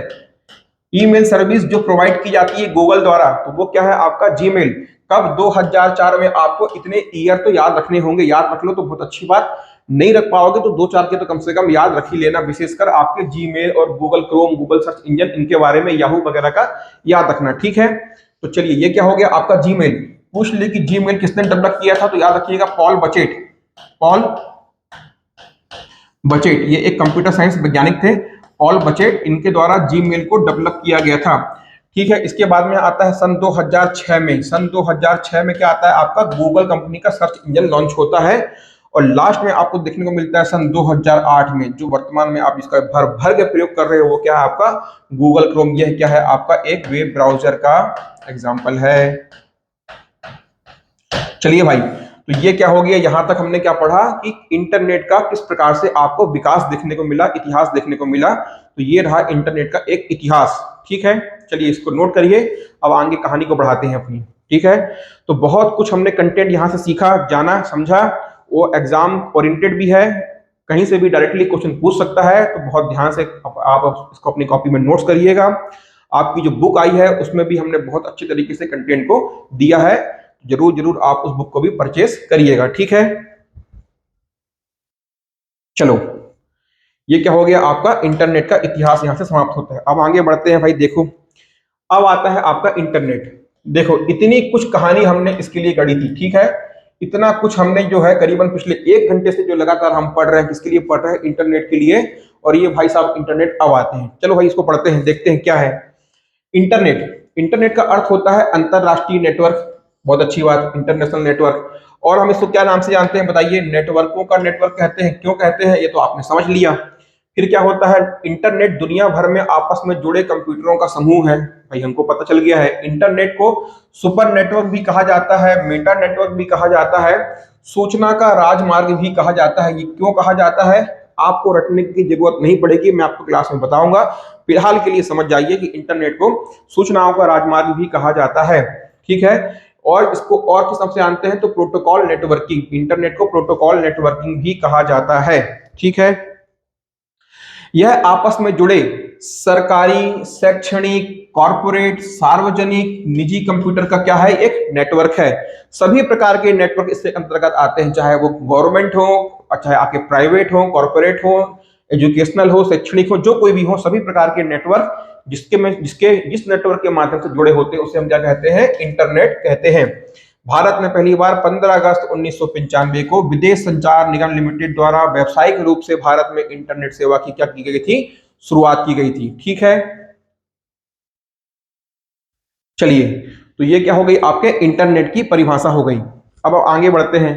ईमेल सर्विस जो प्रोवाइड की जाती है गूगल द्वारा, तो वो क्या है आपका जीमेल। कब? 2004 में। आपको इतने ईयर तो याद रखने होंगे, याद रख लो तो बहुत अच्छी बात, नहीं रख पाओगे तो 2-4 के तो कम से कम याद रख ही लेना, विशेषकर आपके जीमेल और Google Chrome, Google search engine, इनके बारे में, याहू वगैरह का याद रखना, ठीक है। तो चलिए, ये क्या हो गया आपका जीमेल। पूछ ले कि जीमेल किसने डेवलप किया था, तो याद रखिएगा पॉल बचेट। पॉल बचेट ये एक कंप्यूटर साइंस वैज्ञानिक थे, पॉल बचेट, इनके द्वारा जीमेल को डेवलप किया गया था, ठीक है। इसके बाद में आता है सन 2006 में। सन 2006 में क्या आता है आपका, गूगल कंपनी का सर्च इंजन लॉन्च होता है। और लास्ट में आपको देखने को मिलता है सन 2008 में, जो वर्तमान में आप इसका भर भर के प्रयोग कर रहे हो, वो क्या है आपका गूगल क्रोम। यह क्या है आपका एक वेब ब्राउजर का एग्जाम्पल है। चलिए भाई, तो ये क्या हो गया, यहां तक हमने क्या पढ़ा कि इंटरनेट का किस प्रकार से आपको विकास देखने को मिला, इतिहास देखने को मिला। तो ये रहा इंटरनेट का एक इतिहास, ठीक है। चलिए, इसको नोट करिए, अब आगे कहानी को बढ़ाते हैं अपनी, ठीक है। तो बहुत कुछ हमने कंटेंट यहां से सीखा, जाना, समझा। वो एग्जाम ओरिएंटेड भी है, कहीं से भी डायरेक्टली क्वेश्चन पूछ सकता है, तो बहुत ध्यान से आप इसको अपनी कॉपी में नोट्स करिएगा। आपकी जो बुक आई है उसमें भी हमने बहुत अच्छे तरीके से कंटेंट को दिया है, जरूर जरूर आप उस बुक को भी परचेस करिएगा, ठीक है। चलो, ये क्या हो गया आपका इंटरनेट का इतिहास, यहां से समाप्त होता है। अब आगे बढ़ते हैं भाई, देखो अब आता है आपका इंटरनेट। देखो, इतनी कुछ कहानी हमने इसके लिए गढ़ी थी, ठीक है। इतना कुछ हमने जो है करीबन पिछले 1 घंटे से जो लगातार हम पढ़ रहे हैं, किसके लिए पढ़ रहे हैं, इंटरनेट के लिए। और ये भाई साहब इंटरनेट अब आते हैं, चलो भाई इसको पढ़ते हैं, देखते हैं क्या है इंटरनेट। इंटरनेट का अर्थ होता है अंतरराष्ट्रीय नेटवर्क, बहुत अच्छी बात, इंटरनेशनल नेटवर्क। और हम इसको क्या नाम से जानते हैं बताइए, नेटवर्कों का नेटवर्क कहते हैं। क्यों कहते हैं ये तो आपने समझ लिया। फिर क्या होता है, इंटरनेट दुनिया भर में आपस में जुड़े कंप्यूटरों का समूह है, भाई हमको पता चल गया है। इंटरनेट को सुपर नेटवर्क भी कहा जाता है, मेटा नेटवर्क भी कहा जाता है, सूचना का राजमार्ग भी कहा जाता है। ये क्यों कहा जाता है आपको रटने की जरूरत नहीं पड़ेगी, मैं आपको क्लास में बताऊंगा। फिलहाल के लिए समझ जाइए कि इंटरनेट को सूचनाओं का राजमार्ग भी कहा जाता है, ठीक है। और इसको और किस नाम से जानते हैं, तो प्रोटोकॉल नेटवर्किंग, इंटरनेट को प्रोटोकॉल नेटवर्किंग भी कहा जाता है, ठीक है। यह आपस में जुड़े सरकारी, शैक्षणिक, कॉरपोरेट, सार्वजनिक, निजी कंप्यूटर का क्या है, एक नेटवर्क है। सभी प्रकार के नेटवर्क इसके अंतर्गत आते हैं, चाहे वो गवर्नमेंट हो, चाहे आपके प्राइवेट हो, कॉरपोरेट हो, एजुकेशनल हो, शैक्षणिक हो, जो कोई भी हो, सभी प्रकार के नेटवर्क जिस नेटवर्क के माध्यम से जुड़े होते हैं उसे हम क्या कहते हैं, इंटरनेट कहते हैं। भारत में पहली बार 15 अगस्त 1995 को विदेश संचार निगम लिमिटेड द्वारा व्यावसायिक रूप से भारत में इंटरनेट सेवा की क्या की गई थी, शुरुआत की गई थी, ठीक है। चलिए, तो ये क्या हो गई आपके इंटरनेट की परिभाषा हो गई। अब आगे बढ़ते हैं।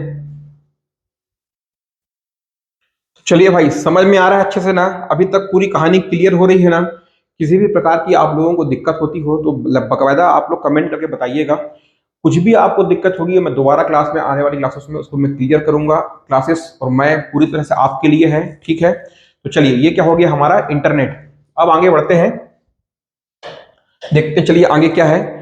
चलिए भाई, समझ में आ रहा है अच्छे से ना, अभी तक पूरी कहानी क्लियर हो रही है ना। किसी भी प्रकार की आप लोगों को दिक्कत होती हो तो बकायदा आप लोग कमेंट करके बताइएगा। कुछ भी आपको दिक्कत होगी, मैं दोबारा क्लास में, आने वाली क्लासेस में उसको मैं क्लियर करूंगा क्लासेस, और मैं पूरी तरह से आपके लिए है, ठीक है। तो चलिए, ये क्या हो गया हमारा इंटरनेट। अब आगे बढ़ते हैं, देखते चलिए आगे क्या है।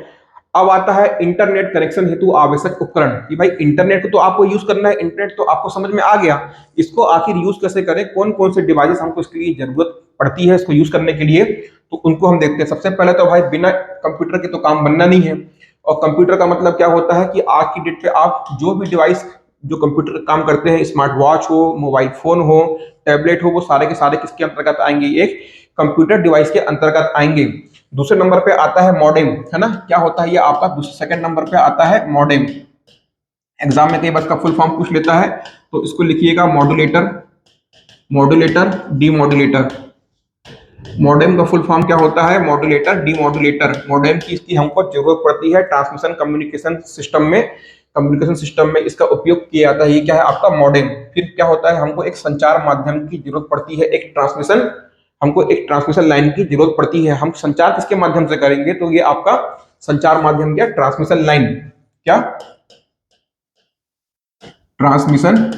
अब आता है इंटरनेट कनेक्शन हेतु आवश्यक उपकरण, कि भाई इंटरनेट को तो आपको यूज करना है, इंटरनेट तो आपको समझ में आ गया, इसको आखिर यूज कैसे करें, कौन कौन से डिवाइस हमको इसके लिए जरूरत पड़ती है इसको यूज करने के लिए, तो उनको हम देखते हैं। सबसे पहले तो भाई बिना कंप्यूटर के तो काम बनना नहीं है। और कंप्यूटर का मतलब क्या होता है कि आज की डेट पे आप जो भी डिवाइस जो कंप्यूटर काम करते हैं, स्मार्ट वॉच हो, मोबाइल फोन हो, टैबलेट हो, वो सारे के सारे किसके अंतर्गत आएंगे, एक कंप्यूटर डिवाइस के अंतर्गत आएंगे। दूसरे नंबर पे आता है मॉडेम, है ना, क्या होता है ये आपका, दूसरे सेकंड नंबर पे आता है मॉडेम। एग्जाम में कई बार इसका फुल फॉर्म पूछ लेता है, तो इसको लिखिएगा मॉड्यूलेटर, मॉड्यूलेटर, डीमॉड्यूलेटर। मॉडेम का फुल फॉर्म क्या होता है, मॉड्यूलेटर, डीमॉड्यूलेटर। मॉडेम की इसकी हमको जरूरत पड़ती है ट्रांसमिशन कम्युनिकेशन सिस्टम में, कम्युनिकेशन सिस्टम में इसका उपयोग किया जाता है, ये क्या है आपका मॉडेम। फिर क्या होता है, हमको एक संचार माध्यम की जरूरत पड़ती है, एक ट्रांसमिशन, हमको एक ट्रांसमिशन लाइन की जरूरत पड़ती है। हम संचार किसके माध्यम से करेंगे, तो ये आपका संचार माध्यम क्या, ट्रांसमिशन लाइन, क्या, ट्रांसमिशन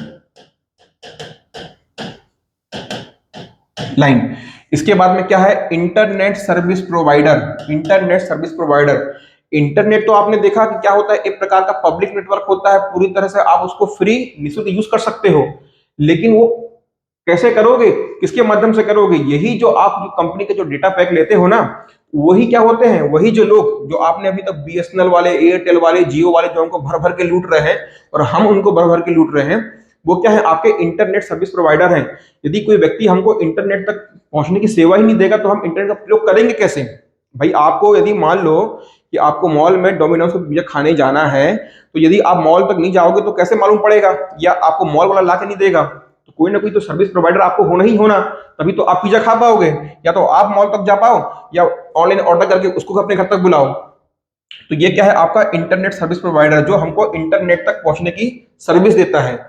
लाइन। इसके बाद में क्या है, internet service provider, internet service provider. Internet तो आपने देखा कि क्या होता है, एक प्रकार का पब्लिक नेटवर्क होता है, पूरी तरह से आप उसको फ्री निःशुल्क यूज कर सकते हो। लेकिन वो कैसे करोगे, किसके माध्यम से करोगे, यही जो आप कंपनी के जो डेटा पैक लेते हो ना, वही क्या होते हैं, वही जो लोग जो आपने अभी तक बीएसएनएल वाले, एयरटेल वाले, जियो वाले जो हमको भर भर के लूट रहे हैं और हम उनको भर भर के लूट रहे हैं, वो क्या है, आपके इंटरनेट सर्विस प्रोवाइडर हैं। यदि कोई व्यक्ति हमको इंटरनेट तक पहुंचने की सेवा ही नहीं देगा तो हम इंटरनेट का प्रयोग करेंगे कैसे? भाई आपको यदि मान लो कि आपको मॉल में डोमिनोज का पिज्जा खाने जाना है, तो यदि आप मॉल तक नहीं जाओगे तो कैसे मालूम पड़ेगा, या आपको मॉल वाला ला के नहीं देगा, तो कोई ना कोई तो सर्विस प्रोवाइडर आपको होना ही होना, तभी तो आप पिज्जा खा पाओगे। या तो आप मॉल तक जा पाओ या ऑनलाइन ऑर्डर करके उसको अपने घर तक बुलाओ। तो ये क्या है, आपका इंटरनेट सर्विस प्रोवाइडर जो हमको इंटरनेट तक पहुंचने की सर्विस देता है।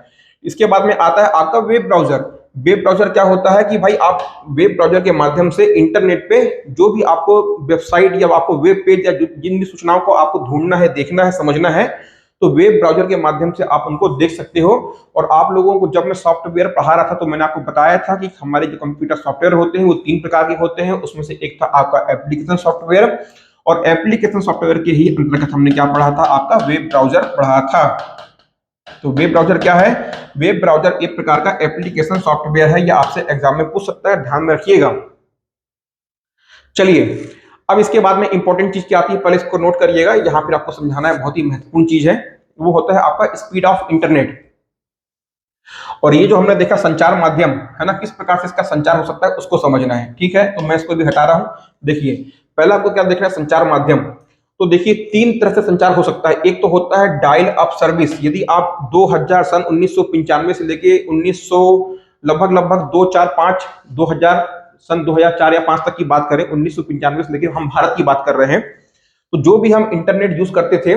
इसके बाद में आता है आपका वेब ब्राउजर। वेब ब्राउजर क्या होता है कि भाई आप वेब ब्राउजर के माध्यम से इंटरनेट पे जो भी आपको वेबसाइट या आपको वेब पेज या जिन भी सूचनाओं को आपको ढूंढना है, देखना है, समझना है, तो वेब ब्राउजर के माध्यम से आप उनको देख सकते हो। और आप लोगों को जब मैं सॉफ्टवेयर पढ़ा रहा था तो मैंने आपको बताया था कि हमारे जो कंप्यूटर सॉफ्टवेयर होते हैं वो 3 प्रकार के होते हैं। उसमें से एक था आपका एप्लीकेशन सॉफ्टवेयर, और एप्लीकेशन सॉफ्टवेयर के ही अंतर्गत हमने क्या पढ़ा था, आपका वेब ब्राउजर पढ़ा था। तो वेब ब्राउजर क्या है? वेब ब्राउजर एक प्रकार का एप्लीकेशन सॉफ्टवेयर है, या आपसे एग्जाम में पूछ सकता है, ध्यान में रखिएगा। चलिए, अब इसके बाद में इंपॉर्टेंट चीज क्या आती है, पहले इसको नोट करिएगा, यहां फिर आपको समझाना है, बहुत ही महत्वपूर्ण चीज है। वो होता है आपका स्पीड ऑफ इंटरनेट। और ये जो हमने देखा संचार माध्यम है ना, किस प्रकार से इसका संचार हो सकता है उसको समझना है, ठीक है? तो मैं इसको भी हटा रहा हूं। देखिए, पहला आपको क्या देखना है, संचार माध्यम। तो देखिए 3 तरह से संचार हो सकता है। एक तो होता है डायल अप सर्विस। यदि आप 2000 सन 1995 से लेके 1900 लगभग 2 4 5 2000 सन 2004 या 5 तक की बात करें, 1995 से लेके हम भारत की बात कर रहे हैं, तो जो भी हम इंटरनेट यूज करते थे,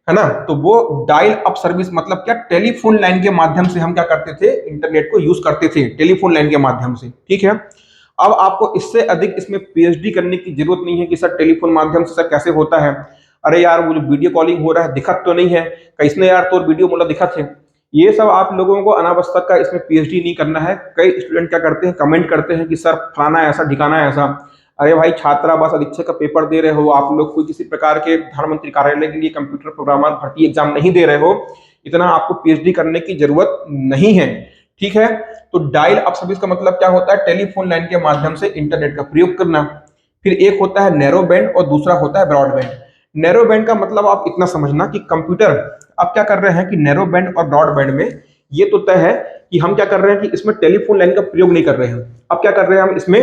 है ना, तो वो डायल अप सर्विस मतलब क्या, टेलीफोन लाइन के माध्यम से हम क्या करते थे, इंटरनेट को यूज करते थे टेलीफोन लाइन के माध्यम से, ठीक है? अब आपको इससे अधिक इसमें पीएचडी करने की जरूरत नहीं है कि सर टेलीफोन माध्यम से सर कैसे होता है, अरे यार वो जो वीडियो कॉलिंग हो रहा है दिखत तो नहीं है, कैसने यार तो वीडियो बोला दिखत है, ये सब आप लोगों को अनावश्यक का इसमें पीएचडी नहीं करना है। कई स्टूडेंट क्या करते हैं, कमेंट करते हैं कि सर फलाना ऐसा ठिकाना ऐसा। अरे भाई, छात्रावास अधीक्षक का पेपर दे रहे हो आप लोग, कोई किसी प्रकार के प्रधानमंत्री कार्यालय के लिए कंप्यूटर प्रोग्रामर भर्ती एग्जाम नहीं दे रहे हो, इतना आपको पीएचडी करने की जरूरत नहीं है, ठीक है? तो डायल अप सर्विस का मतलब क्या होता है, टेलीफोन लाइन के माध्यम से इंटरनेट का प्रयोग करना। फिर एक होता है नैरो बैंड और दूसरा होता है ब्रॉडबैंड। नैरो बैंड का मतलब आप इतना समझना कि कंप्यूटर आप क्या कर रहे हैं कि नैरो बैंड और ब्रॉडबैंड में ये तो तय है कि हम क्या कर रहे हैं कि इसमें टेलीफोन लाइन का प्रयोग नहीं कर रहे हैं। अब क्या कर रहे हैं हम इसमें,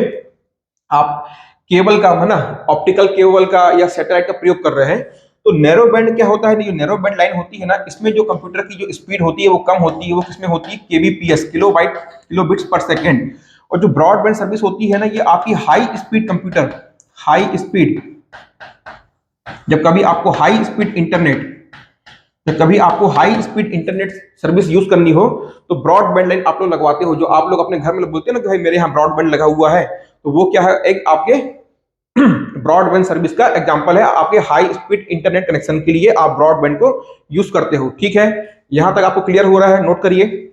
आप केबल का, है ना, ऑप्टिकल केबल का या सैटेलाइट का प्रयोग कर रहे हैं। तो नैरो बैंड क्या होता है, जो नैरो बैंड लाइन होती है ना, इसमें जो कंप्यूटर की जो स्पीड होती है वो कम होती है, वो किसमें होती है, kbps, kilobyte kilobits per second. और जो ब्रॉडबैंड सर्विस होती है ना, ये आपकी high speed computer, high speed, जब कभी आपको हाई स्पीड इंटरनेट, जब कभी आपको high speed internet service use करनी हो तो ब्रॉडबैंड लाइन आप लोग लगवाते हो। जो आप लोग अपने घर में बोलते हैं ना कि भाई मेरे यहाँ ब्रॉडबैंड लगा हुआ है, तो वो क्या है, एक आपके ब्रॉडबैंड सर्विस का एग्जांपल है। आपके हाई स्पीड इंटरनेट कनेक्शन के लिए आप ब्रॉडबैंड को यूज करते हो, ठीक है? यहां तक आपको क्लियर हो रहा है, नोट करिए।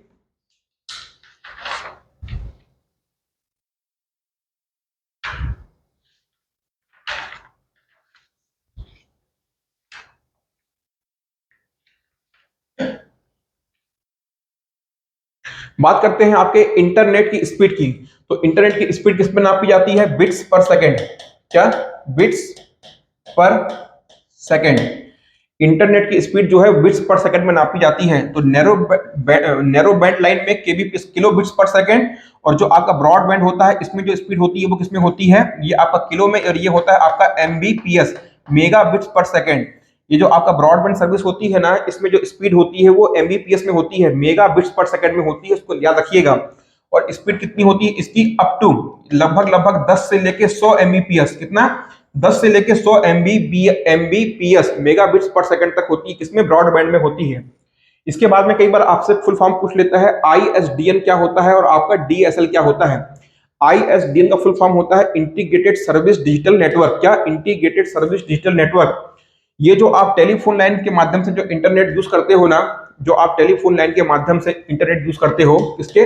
बात करते हैं आपके इंटरनेट की स्पीड की। तो इंटरनेट की स्पीड किस पे नापी जाती है, बिट्स पर सेकंड। क्या, बिट्स पर सेकंड। इंटरनेट की स्पीड जो है बिट्स पर सेकंड में नापी जाती है। तो नैरो बैंड लाइन में केबीपीएस, किलो बिट्स पर सेकंड, और जो आपका ब्रॉडबैंड होता है इसमें जो स्पीड होती है वो किसमें होती है, ये आपका किलो में, और ये होता है आपका एमबीपीएस, मेगा बिट्स पर सेकंड। ये जो आपका ब्रॉडबैंड सर्विस होती है ना, इसमें जो स्पीड होती है वो एमबीपीएस में होती है, मेगा बिट्स पर सेकंड में होती है, इसको याद रखिएगा। और स्पीड कितनी होती है इसकी, अप टू लगभग 10 से लेके 100 एमबीपीएस, कितना, 10 से लेके 100 एमबीपीएस, मेगा बिट्स पर सेकंड तक होती है, किसमें, ब्रॉडबैंड में होती है। इसके बाद में कई बार आपसे फुल फॉर्म पूछ लेता है, आईएसडीएन क्या होता है और आपका डीएसएल क्या होता है। आईएसडीएन का फुल फॉर्म होता है इंटीग्रेटेड सर्विस डिजिटल नेटवर्क। क्या, इंटीग्रेटेड सर्विस डिजिटल नेटवर्क। ये जो आप टेलीफोन लाइन के माध्यम से जो इंटरनेट यूज करते हो ना, जो आप टेलीफोन लाइन के माध्यम से इंटरनेट यूज करते हो, इसके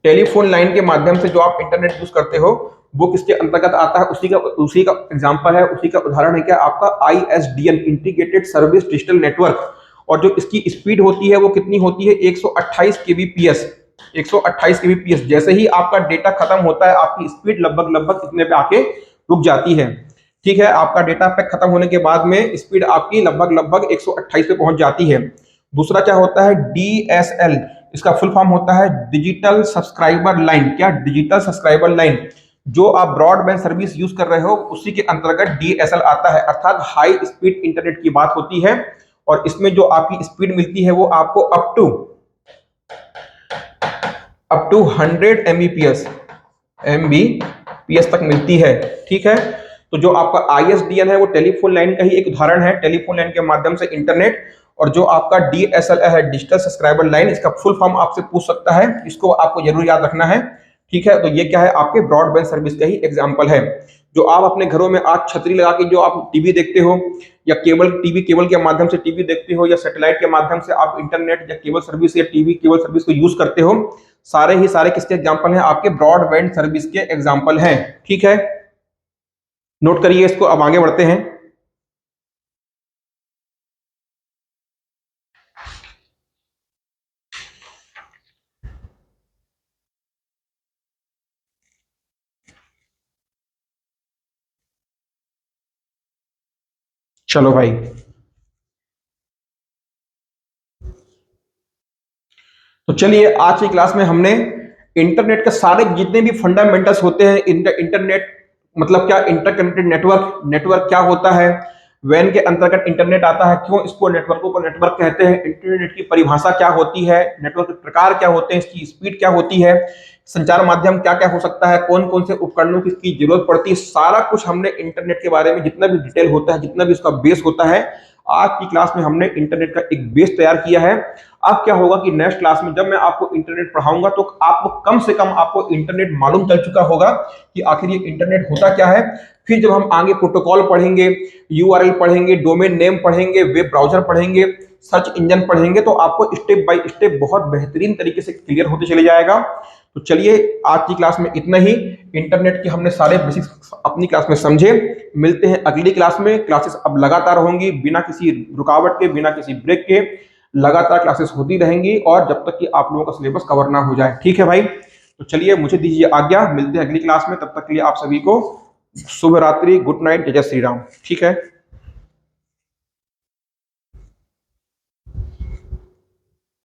टेलीफोन लाइन के माध्यम से जो आप इंटरनेट यूज करते हो वो किसके अंतर्गत आता है, उसी का एग्जांपल है, उसी का उदाहरण है क्या, आपका ISDN, integrated service digital network. और जो इसकी स्पीड होती है वो कितनी होती है, 128 केबीपीएस, 128 kbps। जैसे ही आपका डेटा खत्म होता है आपकी स्पीड लगभग लगभग इतने पे आके रुक जाती है। ठीक है, आपका डेटा पैक खत्म होने के बाद में स्पीड आपकी लगभग लगभग 128 पे पहुंच जाती है। दूसरा क्या होता है, DSL, इसका फुल फॉर्म होता है डिजिटल सब्सक्राइबर लाइन। क्या, डिजिटल सब्सक्राइबर लाइन। जो आप ब्रॉडबैंड सर्विस यूज कर रहे हो उसी के अंतर्गत DSL आता है, अर्थात हाई स्पीड इंटरनेट की बात होती है। और इसमें जो आपकी स्पीड मिलती है वो आपको अप टू 100 MBPS तक मिलती है। ठीक है, तो जो आपका ISDN है वो टेलीफोन लाइन का ही एक उदाहरण है, टेलीफोन लाइन के माध्यम से इंटरनेट। और जो आपका DSL है, डिजिटल सब्सक्राइबर लाइन, इसका फुल फॉर्म आपसे पूछ सकता है, इसको आपको जरूर याद रखना है। ठीक है, तो ये क्या है, आपके ब्रॉडबैंड सर्विस का ही एग्जाम्पल है। जो आप अपने घरों में आज छतरी लगा के जो आप टीवी देखते हो, या केबल के माध्यम से टीवी देखते हो, या सैटेलाइट के माध्यम से आप इंटरनेट या केबल सर्विस या टीवी केबल सर्विस को यूज करते हो, सारे ही सारे किसके एग्जाम्पल हैं, आपके ब्रॉडबैंड सर्विस के एग्जाम्पल हैं। ठीक है, नोट करिए इसको, अब आगे बढ़ते हैं। चलो भाई, तो चलिए आज की क्लास में हमने इंटरनेट के सारे जितने भी फंडामेंटल्स होते हैं, इंटरनेट मतलब क्या, इंटरकनेक्टेड नेटवर्क, नेटवर्क क्या होता है, वैन के अंतर्गत इंटरनेट आता है, क्यों इसको नेटवर्कों को नेटवर्क कहते हैं, इंटरनेट की परिभाषा क्या होती है, नेटवर्क के प्रकार क्या होते हैं, इसकी स्पीड क्या होती है, संचार माध्यम क्या क्या हो सकता है, कौन कौन से उपकरणों की इसकी जरूरत पड़ती है, सारा कुछ हमने इंटरनेट के बारे में जितना भी डिटेल होता है, जितना भी उसका बेस होता है, आज की क्लास में हमने इंटरनेट का एक बेस तैयार किया है। अब क्या होगा कि नेक्स्ट क्लास में जब मैं आपको इंटरनेट पढ़ाऊंगा तो आपको कम से कम आपको इंटरनेट मालूम चल चुका होगा कि आखिर ये इंटरनेट होता क्या है। फिर जब हम आगे प्रोटोकॉल पढ़ेंगे, URL पढ़ेंगे, डोमेन नेम पढ़ेंगे, वेब ब्राउजर पढ़ेंगे, सर्च इंजन पढ़ेंगे, तो आपको स्टेप बाय स्टेप बहुत बेहतरीन तरीके से क्लियर होते चले जाएगा। तो चलिए आज की क्लास में इतना ही। इंटरनेट के हमने सारे बेसिक्स अपनी क्लास में समझे। मिलते हैं अगली क्लास में। क्लासेस अब लगातार होंगी, बिना किसी रुकावट के, बिना किसी ब्रेक के लगातार क्लासेस होती रहेंगी, और जब तक कि आप लोगों का सिलेबस कवर ना हो जाए। ठीक है भाई, तो चलिए मुझे दीजिए आज्ञा, मिलते हैं अगली क्लास में। तब तक के लिए आप सभी को शुभ रात्रि, गुड नाइट, जय श्री राम। ठीक है।